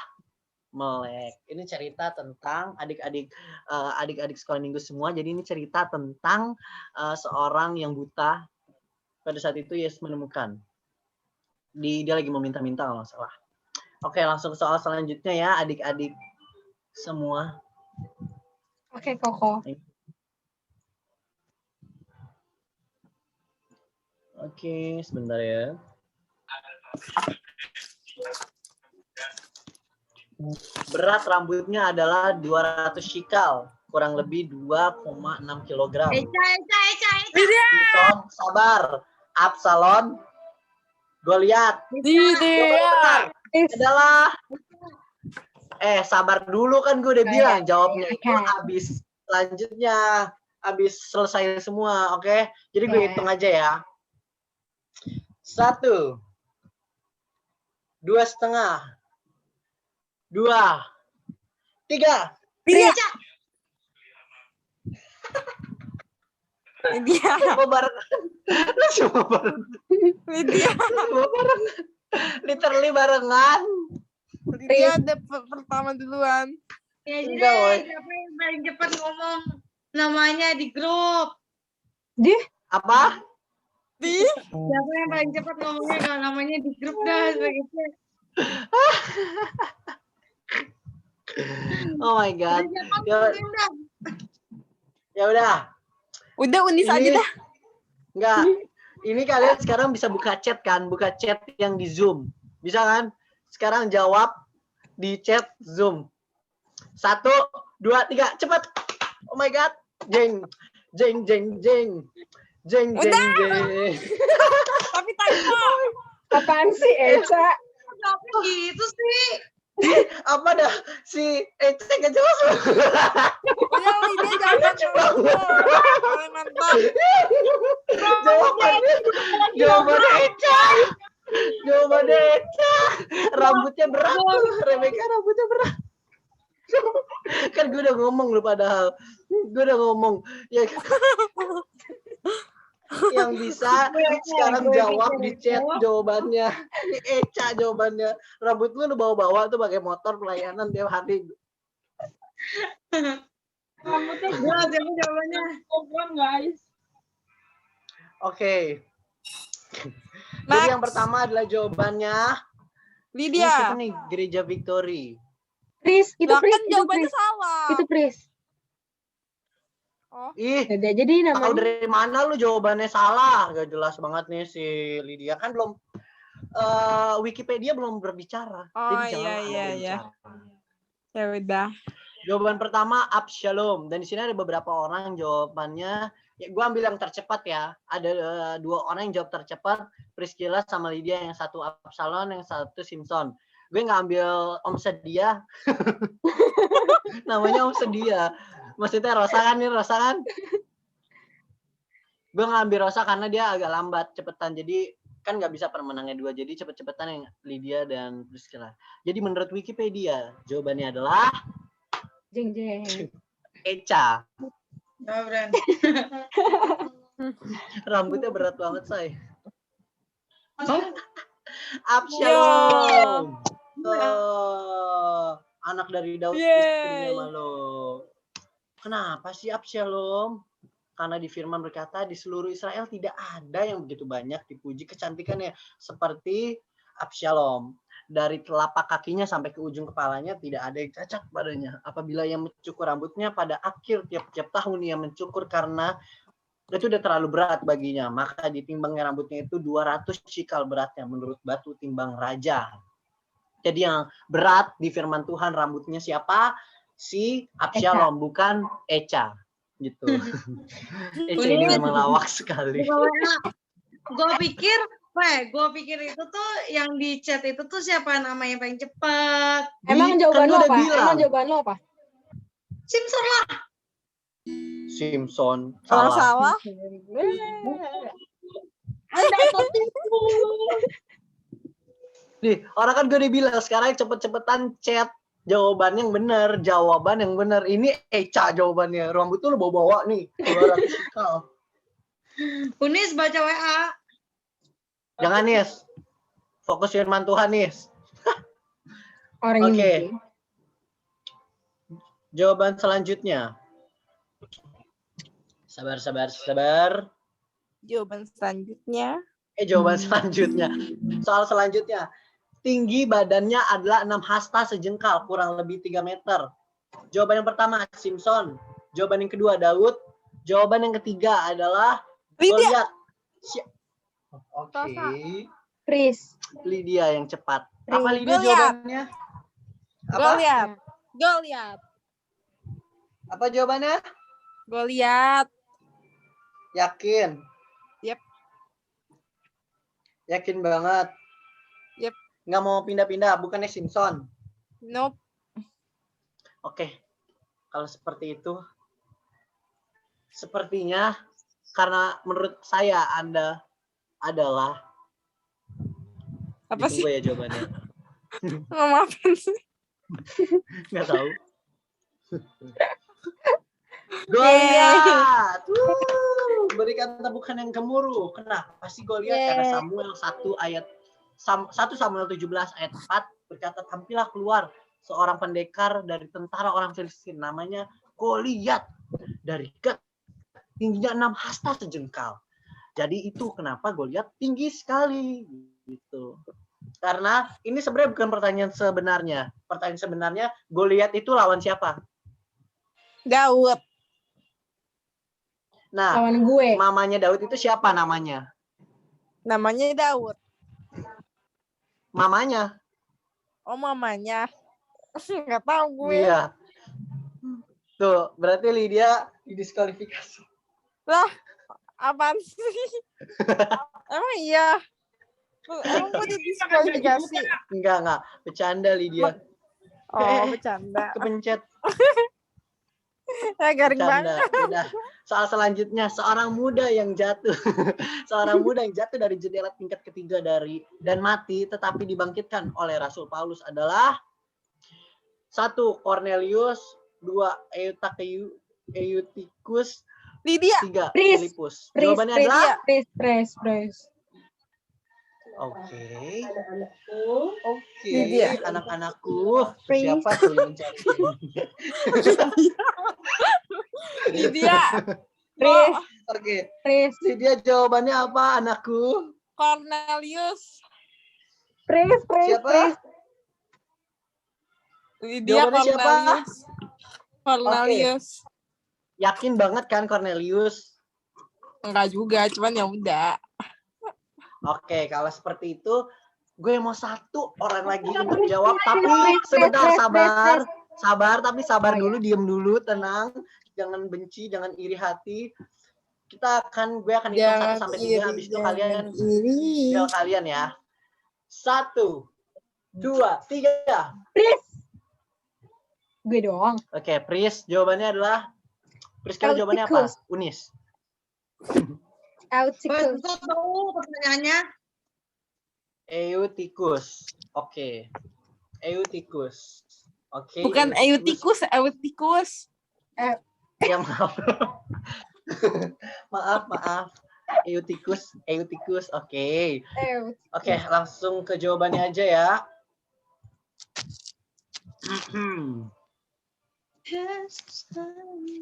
melek. Ini cerita tentang adik-adik sekolah minggu semua. Jadi ini cerita tentang seorang yang buta. Pada saat itu Yesus menemukan. Dia lagi meminta-minta kalau nggak salah. Oke, langsung ke soal selanjutnya ya, adik-adik semua. Oke, Koko. Oke, sebentar ya. Berat rambutnya adalah 200 shikal, kurang lebih 2,6 kilogram. Simpson, sabar. Absalom, Goliat. Benar adalah sabar dulu kan gue udah bilang jawabnya itu habis selesai semua, oke? Jadi gue hitung aja ya. 1, 2,5, 2, 3. Lydia. Semua barengan. Semua barengan. Lydia. Semua barengan. Literally barengan. Lydia ada pertama duluan. Ya, jadi Enggak, woy. siapa yang paling cepat ngomong namanya di grup? Apa? Siapa yang paling cepat ngomongnya kalau namanya di grup dah begitu. Oh my god. Ya udah. Udah Unis aja dah. Enggak. Ini kalian sekarang bisa buka chat kan? Buka chat yang di Zoom. Bisa kan? Sekarang jawab di chat Zoom. 1, 2, 3, cepat. Oh my god. Jeng. Jeng jeng jeng. Jeng jeng jeng. Tapi typo. Apaan sih, Eca? Kenapa gitu sih? Apa dah si Eca gak jelas. Udah Lydia jangan typo. Paling mantap. Jawabannya Eca. Jawabannya Eca. Rambutnya berat. Rebecca rambutnya berat. Kan gue udah ngomong lu padahal. Gue udah ngomong. Ya, yang bisa sekarang jawab di chat jawabannya. Ini Eca jawabannya. Rambut lu bawa-bawa tuh pakai motor pelayanan tiap hari. Rambutnya jelas ya jawabannya. Program guys. Oke. Jadi yang pertama adalah jawabannya Lydia. Siapa nih? Gereja Victory. Pris, itu Lah Pris. kan jawabannya salah. Itu Pris. Oh. Ih, Udah, jadi tahu namanya. dari mana lu jawabannya salah? Gak jelas banget nih si Lydia kan belum Wikipedia belum berbicara. Oh, Jadi jangan iya, Anda iya. berbicara. Ya udah. Jawaban pertama Absalom, dan di sini ada beberapa orang jawabannya. Ya, gue ambil yang tercepat ya. Ada 2 orang yang jawab tercepat, Priscilla sama Lydia, yang satu Absalom, yang satu Simpson. Gue nggak ambil Om Sedia. Namanya Om Sedia. Maksudnya Rosa kan nih, Rosa kan? Gue ngambil Rosa karena dia agak lambat, cepetan. Jadi kan nggak bisa permenangnya 2. Jadi cepet-cepetan yang Lydia dan Priscilla. Jadi menurut Wikipedia, jawabannya adalah Jeng jeng. Eca. Oh, Bran. Rambutnya berat banget, say. Absalom. Anak dari Daud, istrinya Malo. Kenapa sih Absalom? Karena di firman berkata di seluruh Israel tidak ada yang begitu banyak dipuji kecantikannya seperti Absalom. Dari telapak kakinya sampai ke ujung kepalanya tidak ada yang cacat padanya. Apabila ia mencukur rambutnya pada akhir tiap-tiap tahun ia mencukur karena itu udah terlalu berat baginya. Maka ditimbangnya rambutnya itu 200 shikal beratnya menurut batu timbang raja. Jadi yang berat di firman Tuhan rambutnya siapa? Si Absalom, bukan Echa. Gitu. Echa ini memang lawak sekali. Gue pikir itu tuh yang di chat itu tuh siapa namanya yang paling cepat. Emang jawaban lo apa? Emang jawaban lo apa? Simpson lah. Simpson. Kalau Salah. salah. Anda tertipu. Nih, orang kan gue dibilang sekarang cepet-cepetan chat jawaban yang benar. Ini Echa jawabannya. Rambut tuh lo bawa-bawa nih. 200 shikal. Unis baca WA. Jangan, Nis. Fokus firman Tuhan, Nis. Orang Oke. ini. Jawaban selanjutnya. Sabar. Jawaban selanjutnya. Jawaban selanjutnya. Soal selanjutnya. Tinggi badannya adalah 6 hasta sejengkal, kurang lebih 3 meter. Jawaban yang pertama, Simpson. Jawaban yang kedua, Daud. Jawaban yang ketiga adalah Goliat. Oke. Pris. Lydia yang cepat. Apa Lydia Goliat. jawabannya? Apa? Goliat. Apa jawabannya? Goliat. Yakin? Yep. Yakin banget? Yep. Nggak mau pindah-pindah, bukannya Simpson? Nope. Oke. Kalau seperti itu, sepertinya karena menurut saya Anda adalah Apa sih? Ditunggu ya jawabannya. Maafin sih. Nggak tahu. Goliat. Berikan tepukan yang gemuruh. Kenapa sih Goliat? Karena Samuel 1 Samuel 17 ayat 4 berkata, tampillah keluar seorang pendekar dari tentara orang Filistin namanya Goliat dari Gat, tingginya 6 hasta sejengkal. Jadi itu kenapa Goliat tinggi sekali gitu. Karena ini sebenarnya bukan pertanyaan sebenarnya. Pertanyaan sebenarnya Goliat itu lawan siapa? Daud. Nah, Lawan gue. mamanya Daud itu siapa namanya? Namanya Daud. Mamanya? Oh, mamanya. Nggak tahu gue. Iya. Tuh, berarti Lydia didiskualifikasi. Lah, apaan sih? Emang iya? Emang gue didiskualifikasi? Enggak. Bercanda Lydia. Oh, bercanda. Kepencet. Garing Bercanda. banget. Udah. Soal selanjutnya, seorang muda yang jatuh. Seorang muda yang jatuh dari jendela tingkat ketiga dan mati tetapi dibangkitkan oleh Rasul Paulus adalah 1. Cornelius, 2. Eutychus, Lydia. 3. Filipus. Jawabannya adalah Pris. Oke, Lydia. anak-anakku, siapa tuh yang mencari? Lydia. Pris. Oke, Pris. Lydia jawabannya apa, anakku? Cornelius. Pris. Siapa? Lydia Jawabannya siapa? Cornelius. Cornelius. Yakin banget kan Cornelius? Enggak juga, cuman ya udah. Oke, kalau seperti itu, gue mau 1 orang lagi untuk jawab. Tapi sebentar, sabar dulu, diem dulu, tenang. Jangan benci, jangan iri hati. Gue akan hitung 1 sampai 3. Habis itu kalian tinggal kalian ya. 1, 2, 3. Pris. Gue doang. Oke, Pris. Jawabannya adalah Priska, jawabannya apa? Unis. Eutychus. Tahu pertanyaannya. Eutychus. Oke. Eutychus. Oke. Bukan Eutychus, Eutychus. Ya maaf. maaf. Eutikus. Oke. Oke, langsung ke jawabannya aja ya.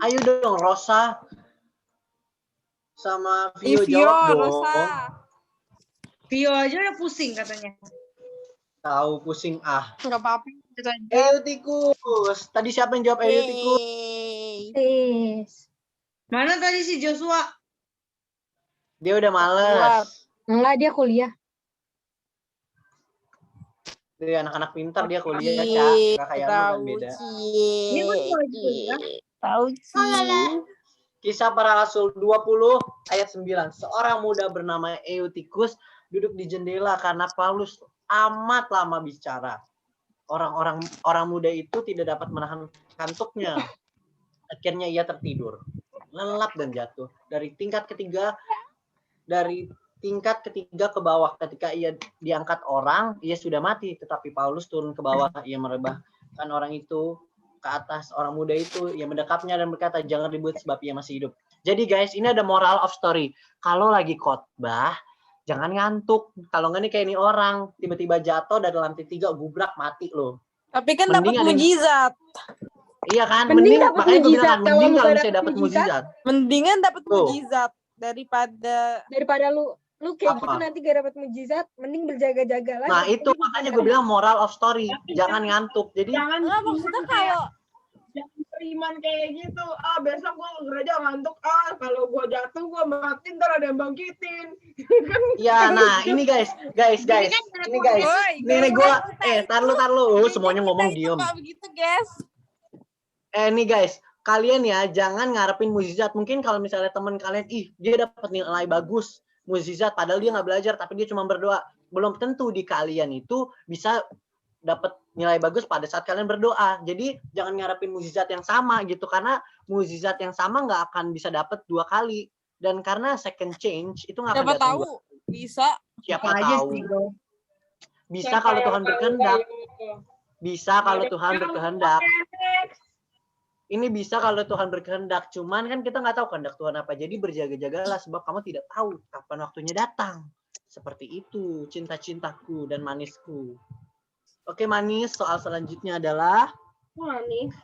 Ayo dong, Rosa sama Vio jawab dong. Rosa. Vio aja udah pusing katanya. Tahu pusing ah. Enggak apa-apa. Eutikus. Tadi siapa yang jawab Eutikus? Mana tadi si Joshua? Dia udah males. Enggak, dia kuliah. Dia anak-anak pintar, dia kuliah, Cak. Gak kayak lu kan beda. Ini kan lagi kuliah. Tahu sih. Kisah para Rasul 20 ayat 9. Seorang muda bernama Eutikus duduk di jendela karena Paulus amat lama bicara. Orang muda itu tidak dapat menahan kantuknya. Akhirnya ia tertidur, lelap dan jatuh. Dari tingkat ketiga ke bawah. Ketika ia diangkat orang, ia sudah mati. Tetapi Paulus turun ke bawah. Ia merebahkan orang itu ke atas. Orang muda itu, ia mendekapnya dan berkata, jangan ribut sebab ia masih hidup. Jadi guys, ini ada moral of story. Kalau lagi khotbah, jangan ngantuk. Kalau nggak nih kayak ini orang, tiba-tiba jatuh dari lantai 3, gubrak, mati loh. Tapi kan dapat mujizat. Iya kan, Mending mending dapat makanya gue bilang kan, mujizat. mending Kalau kalau nggak misalnya dapat mujizat. Mendingan dapat Tuh. mujizat daripada lu kayak Apa? gitu nanti gak dapat mujizat, mending berjaga-jaga lah. Nah itu makanya gue bilang moral of story, jangan ngantuk. Jadi Enggak, maksudnya kalau Jangan beriman kayak gitu. Besok gue ke gereja ngantuk. Kalau gue jatuh gue mati, ntar ada yang bangkitin. ya, nah ini guys, ini guys, ini gue, tar lu, semuanya ngomong diem. begitu, guys. Nih guys, kalian ya jangan ngarepin mujizat. Mungkin kalau misalnya teman kalian, dia dapat nilai bagus, mujizat, padahal dia nggak belajar, tapi dia cuma berdoa. Belum tentu di kalian itu bisa dapat nilai bagus pada saat kalian berdoa. Jadi jangan ngarepin mujizat yang sama gitu, karena mujizat yang sama nggak akan bisa dapat 2 kali. Dan karena second change itu nggak akan Siapa datang tahu 2 bisa. Siapa tahu. Bisa kalau Tuhan berkehendak. Bisa kalau Tuhan berkehendak. Ini bisa kalau Tuhan berkehendak. Cuman kan kita nggak tahu kehendak Tuhan apa. Jadi berjaga-jagalah sebab kamu tidak tahu kapan waktunya datang. Seperti itu cinta-cintaku dan manisku. Oke manis, soal selanjutnya adalah. Manis.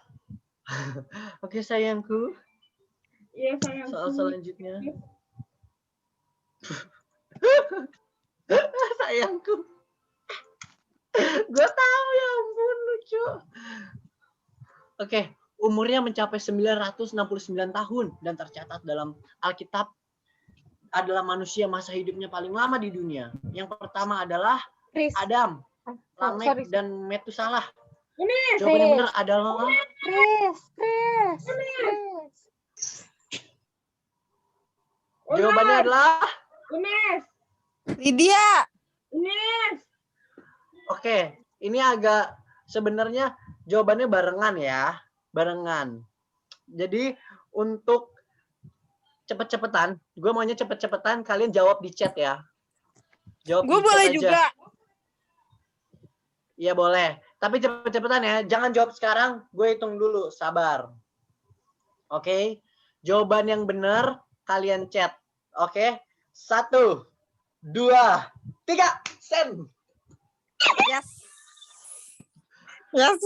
Oke sayangku. Iya sayangku. Soal selanjutnya. Sayangku. Gue tahu ya ampun lucu. Oke, umurnya mencapai 969 tahun dan tercatat dalam Alkitab adalah manusia masa hidupnya paling lama di dunia. Yang pertama adalah Adam, Lamek, dan Metusalah. Jawaban yang benar adalah Jawabannya adalah Lydia. Oke, ini agak sebenarnya jawabannya barengan ya, barengan. Jadi untuk cepet-cepetan, gue maunya cepet-cepetan, kalian jawab di chat ya. Jawab Gue di chat boleh aja. juga. Iya boleh, tapi cepet-cepetan ya. Jangan jawab sekarang, gue hitung dulu, sabar. Oke, jawaban yang benar kalian chat. Oke, 1, 2, 3, send. Yes. Yes.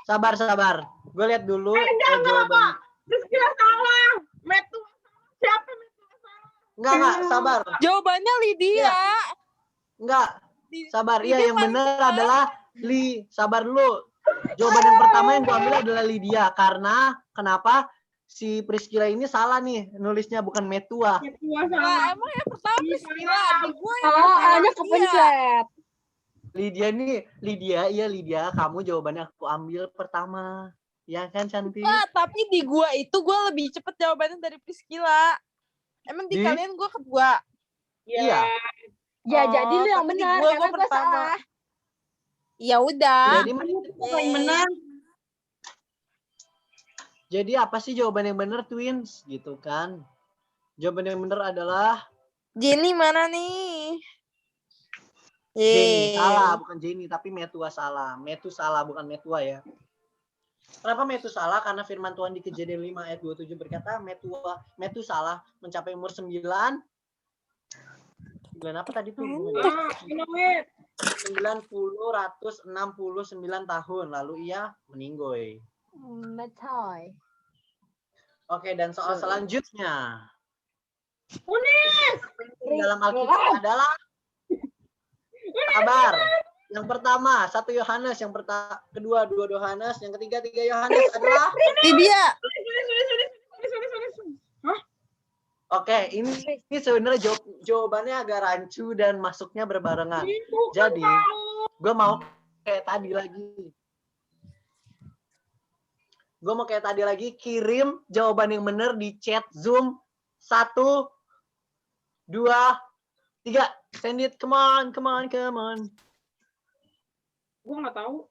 Sabar. Gue lihat dulu jawaban. Priscilla salah. Metu siapa Enggak, sabar. Jawabannya Lydia. Enggak. Sabar. Iya, yang benar adalah sabar dulu. Jawaban yang pertama yang gue ambil adalah Lydia. Karena kenapa? Si Priscilla ini salah nih nulisnya, bukan Metua. Nah, emang yang pertama Priscilla, di gue yang Oh, pertama ada Lydia. kepencet. Lydia, kamu jawabannya aku ambil pertama. Ya kan, cantik? Nah, tapi di gua itu gue lebih cepet jawabannya dari Priscilla. Emang di kalian gue kedua. Iya. Ya, Oh, jadi lu yang tapi di benar gua karena gue pertama. salah. Ya udah. Jadi benar? Jadi apa sih jawaban yang benar, twins? Gitu kan? Jawaban yang benar adalah Jenny mana nih? Jenny salah, bukan Jenny tapi Metusalah. Metusalah bukan Metua ya. Kenapa Metusalah? Karena firman Tuhan di Kejadian 5 ayat 27 berkata Metusalah mencapai umur 9 apa tadi tuh? 169 tahun lalu ia meninggoy. Metoy. Oke, dan soal selanjutnya. Unis. Dalam Alkitab adalah kabar. Yang pertama 1 Yohanes, yang kedua 2 Yohanes, yang ketiga 3 Yohanes adalah Lydia. Oke, ini sebenarnya jawabannya agak rancu dan masuknya berbarengan. Jadi, gue mau kayak tadi lagi. Kirim jawaban yang benar di chat Zoom 1, 2, 3. Send it, come on. Gue nggak tahu.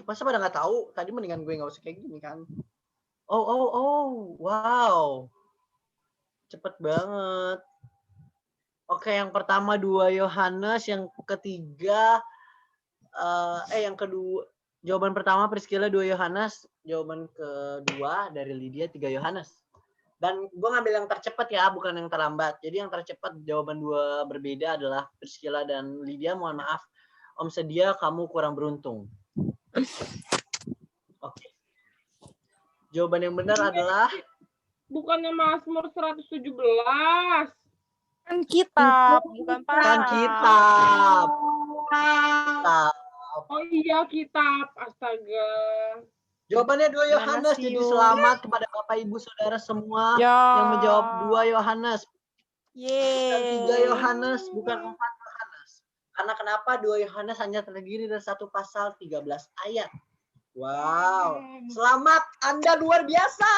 Masa pada nggak tahu? Tadi mendingan gue nggak usah kayak gini kan. Oh, wow. Cepet banget. Oke, yang pertama 2 Yohanes, yang ketiga yang kedua, jawaban pertama Priscilla 2 Yohanes, jawaban kedua dari Lydia 3 Yohanes. Dan gue ngambil yang tercepat ya, bukan yang terlambat. Jadi yang tercepat jawaban 2 berbeda adalah Priscilla dan Lydia. Mohon maaf, Om Sedia, kamu kurang beruntung. Oke. Jawaban yang benar adalah Bukannya Mazmur 117. Kan kitab, bukan pasal. kan kitab. Oh iya, kitab. Astaga. Jawabannya 2 Yohanes. Jadi selamat kepada Bapak Ibu Saudara semua yang menjawab 2 Yohanes. Bukan 3 Yohanes, bukan 4 Yohanes. Karena kenapa 2 Yohanes hanya terdiri dari 1 pasal 13 ayat. Wow. Selamat, Anda luar biasa.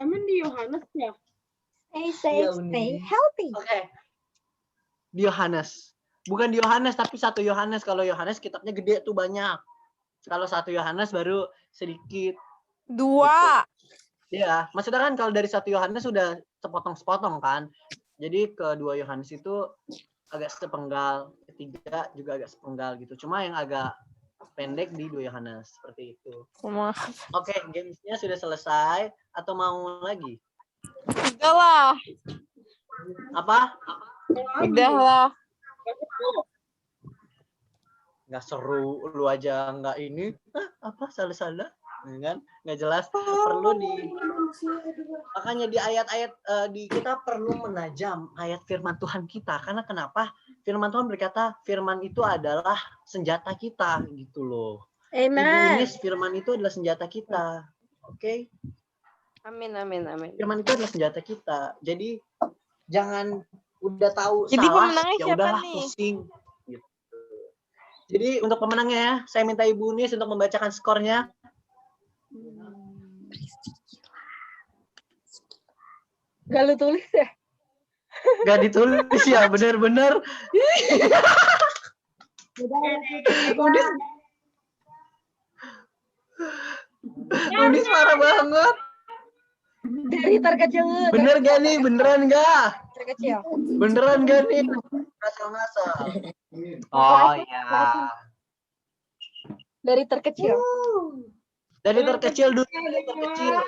Emang di Yohanes ya? Stay safe, stay healthy. Oke. Di Yohanes. Bukan di Yohanes, tapi 1 Yohanes. Kalau Yohanes kitabnya gede tuh banyak. Kalau 1 Yohanes baru sedikit. 2. Ya, maksudnya kan kalau dari 1 Yohanes sudah sepotong-sepotong kan. Jadi ke 2 Yohanes itu agak sepenggal, ketiga juga agak sepenggal gitu. Cuma yang agak pendek di 2 Yohanes seperti itu. Oke, gamesnya sudah selesai atau mau lagi? Udah lah. Apa? Udah lah. Nggak seru, lu aja nggak ini. Apa salah-salah? Kan? Nggak jelas. Perlu makanya di ayat-ayat kita perlu menajam ayat firman Tuhan kita. Karena kenapa? Firman Tuhan berkata, firman itu adalah senjata kita, gitu loh. Amen. Firman itu adalah senjata kita. Oke? Amin. Firman itu adalah senjata kita. Jadi jangan udah tahu Jadi salah, pemenangnya ya siapa udahlah nih? pusing. Gitu. Jadi untuk pemenangnya ya, saya minta Ibu Nis untuk membacakan skornya. Gak lu tulis ya? Gak ditulis ya, bener-bener. Unis marah banget. Dari terkecil. Bener gak nih? Beneran gak? Terkecil. Beneran gak nih? Ngasal-ngasal. Oh ya. Dari terkecil. Dari terkecil dulu. Dari terkecil.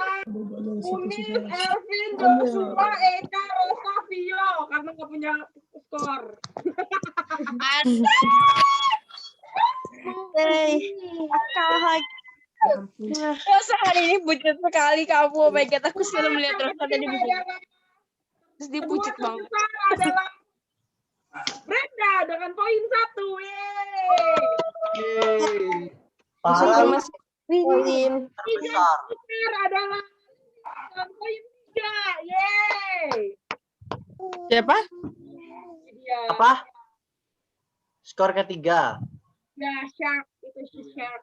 Unis, Elvin, Joshua, Eka, Rosa, Vio. Karena nggak punya skor. Kalah lagi. Rosa hari ini bucut sekali kamu. Oh my God, aku selalu melihat Rosa tadi bucut. Terus dia bucut banget. Adalah Brenda dengan poin 1. Yeay. Parah. Tiga adalah dengan poin 3. Yeay. Siapa? Apa? Skor ketiga. Ya, Shark. Itu si Shark.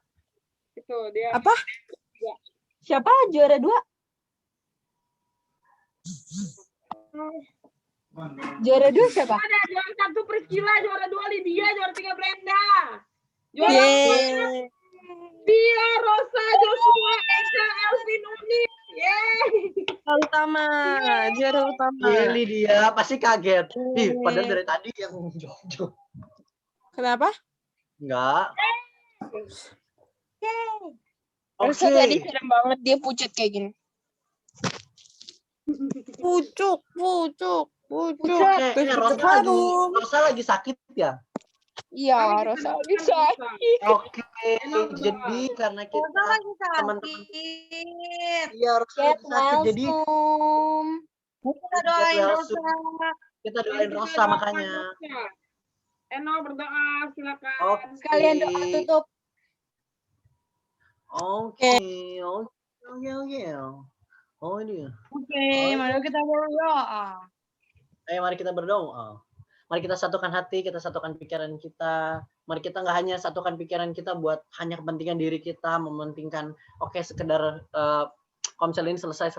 Itu dia. Apa? Ya. Siapa juara 2? Juara 2 siapa? Ada juara 1 Priscilla, juara 2 Lydia, juara 3 Brenda. Juara Yeay. 4 Dia, Rosa, Joshua, Eka, Elvin, Unis. Yeay. utama. Juara utama. Pilih dia pasti kaget. Ih, padahal dari tadi yang jauh. Kenapa? Enggak. Rosa tadi serem banget, dia pucat kayak gini. Pucuk. Oke, Rosa lagi sakit ya? Iya, Rosa lagi sakit. Oke, jadi karena kita teman-teman. Iya, Rosa lagi sakit. Jadi kita doain Rosa. Kita doain Rosa makanya. Eno berdoa, silakan. Sekalian doa tutup. Oke. Oh dia. Oke, mari kita berdoa. Mari kita berdoa. Mari kita satukan hati, kita satukan pikiran kita. Mari kita nggak hanya satukan pikiran kita buat hanya kepentingan diri kita, mementingkan sekedar komsel ini selesai.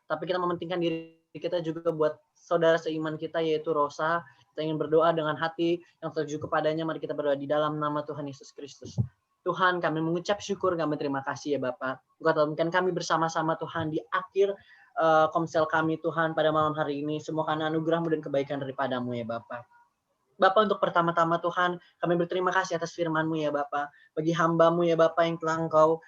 Tapi kita mementingkan diri kita juga buat saudara seiman kita yaitu Rosa. Kita ingin berdoa dengan hati yang tertuju kepadanya. Mari kita berdoa di dalam nama Tuhan Yesus Kristus. Tuhan, kami mengucap syukur, kami terima kasih ya Bapak. Engkau telah kami bersama-sama Tuhan di akhir komsel kami Tuhan pada malam hari ini. Semua karena anugerah-Mu dan kebaikan daripada-Mu ya Bapak. Bapak, untuk pertama-tama Tuhan, kami berterima kasih atas firman-Mu ya Bapak. Bagi hamba-Mu ya Bapak yang telah Engkau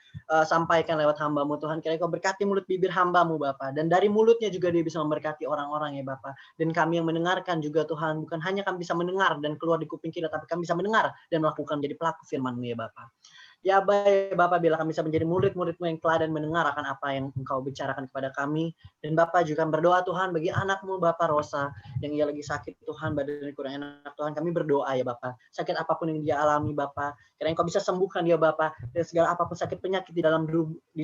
sampaikan lewat hamba-Mu Tuhan. Kiranya Engkau berkati mulut bibir hamba-Mu Bapak. Dan dari mulutnya juga dia bisa memberkati orang-orang ya Bapak. Dan kami yang mendengarkan juga Tuhan. Bukan hanya kami bisa mendengar dan keluar di kuping kita. Tapi kami bisa mendengar dan melakukan menjadi pelaku firman-Mu ya Bapak. Ya Bapak, bila kami bisa menjadi murid-murid-Mu yang teladan mendengar akan apa yang Engkau bicarakan kepada kami. Dan Bapak juga berdoa Tuhan bagi anak-Mu Bapak Rosa yang ia lagi sakit Tuhan, badannya kurang enak Tuhan. Kami berdoa ya Bapak, sakit apapun yang dia alami Bapak, kiranya Engkau bisa sembuhkan dia Bapak, dan segala apapun sakit penyakit di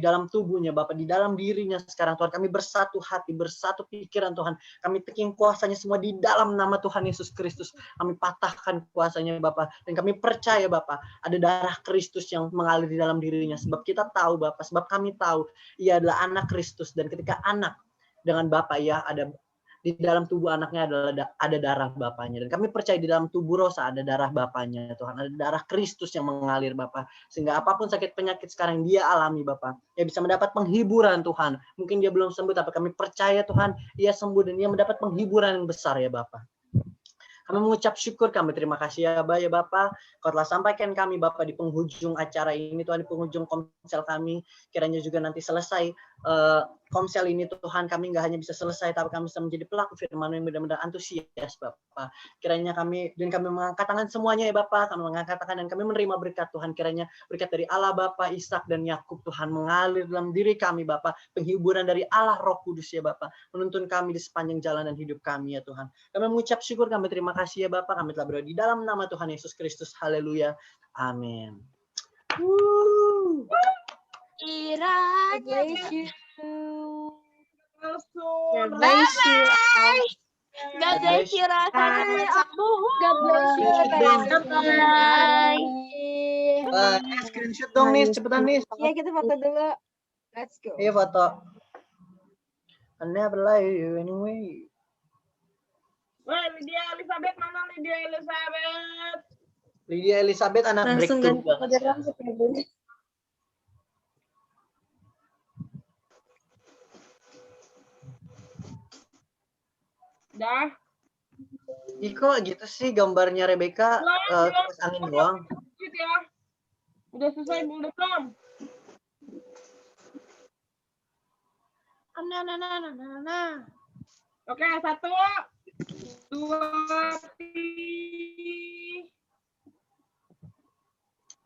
dalam tubuhnya Bapak, di dalam dirinya sekarang Tuhan. Kami bersatu hati, bersatu pikiran Tuhan. Kami teking kuasanya semua di dalam nama Tuhan Yesus Kristus. Kami patahkan kuasanya Bapak, dan kami percaya Bapak, ada darah Kristus yang mengalir di dalam dirinya. Sebab kita tahu Bapak, sebab kami tahu ia adalah anak Kristus, dan ketika anak dengan Bapak ya ada di dalam tubuh anaknya ada darah Bapaknya, dan kami percaya di dalam tubuh Rosa ada darah Bapaknya Tuhan, ada darah Kristus yang mengalir Bapak, sehingga apapun sakit penyakit sekarang dia alami Bapak, ia bisa mendapat penghiburan Tuhan. Mungkin dia belum sembuh, tapi kami percaya Tuhan ia sembuh dan ia mendapat penghiburan yang besar ya Bapak. Kami mengucap syukur, kami terima kasih ya Bapak. Kau telah sampaikan kami Bapak di penghujung acara ini Tuhan, di penghujung komsel kami. Kiranya juga nanti selesai komsel ini Tuhan, kami nggak hanya bisa selesai, tapi kami bisa menjadi pelaku firman yang benar-benar antusias Bapak. Kiranya kami mengangkat tangan semuanya ya Bapak, kami mengangkat tangan dan kami menerima berkat Tuhan. Kiranya berkat dari Allah Bapa, Ishak dan Yakub Tuhan mengalir dalam diri kami Bapak. Penghiburan dari Allah Roh Kudus ya Bapak, menuntun kami di sepanjang jalan dan hidup kami ya Tuhan. Kami mengucap syukur, kami terima kasih ya Bapak. Kami telah berdoa di dalam nama Tuhan Yesus Kristus. Haleluya. Amin. God bless you. God bless you. God bless you, Rasa. God bless you. Bye. Screenshot dong nih, cepetan nih. Ya, kita foto dulu. Let's go. Iya foto. I never lie to you anyway. Wah, Lydia Elizabeth mana Lydia Elizabeth? Lydia Elizabeth anak breakthrough banget. Dah. Iko gitu sih gambarnya Rebecca kipas angin doang. Ya. Udah selesai belum? Nah. Oke, 1, 2,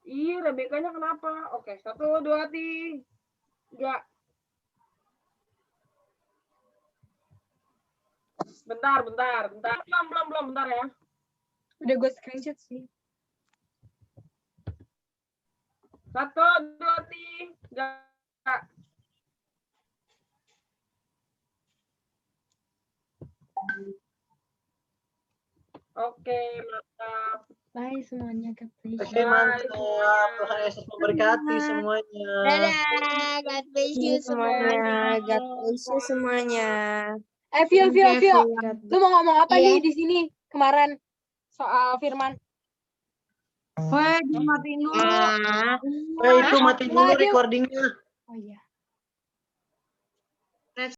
3. Rebecca-nya kenapa? Oke, 1, 2, 3. Bentar. Belum, bentar ya. Udah gue screenshot sih. 1, 2, 3. Oke, mantap. Bye semuanya, God bless you. Oke, mantap. Tuhan Yesus memberkati semuanya. Dadah, God bless you semuanya. God bless you semuanya. Vio. Lu mau ngomong apa nih di sini kemarin soal Firman? Weh, matiin dulu. Itu matiin dulu recordingnya. Oh iya.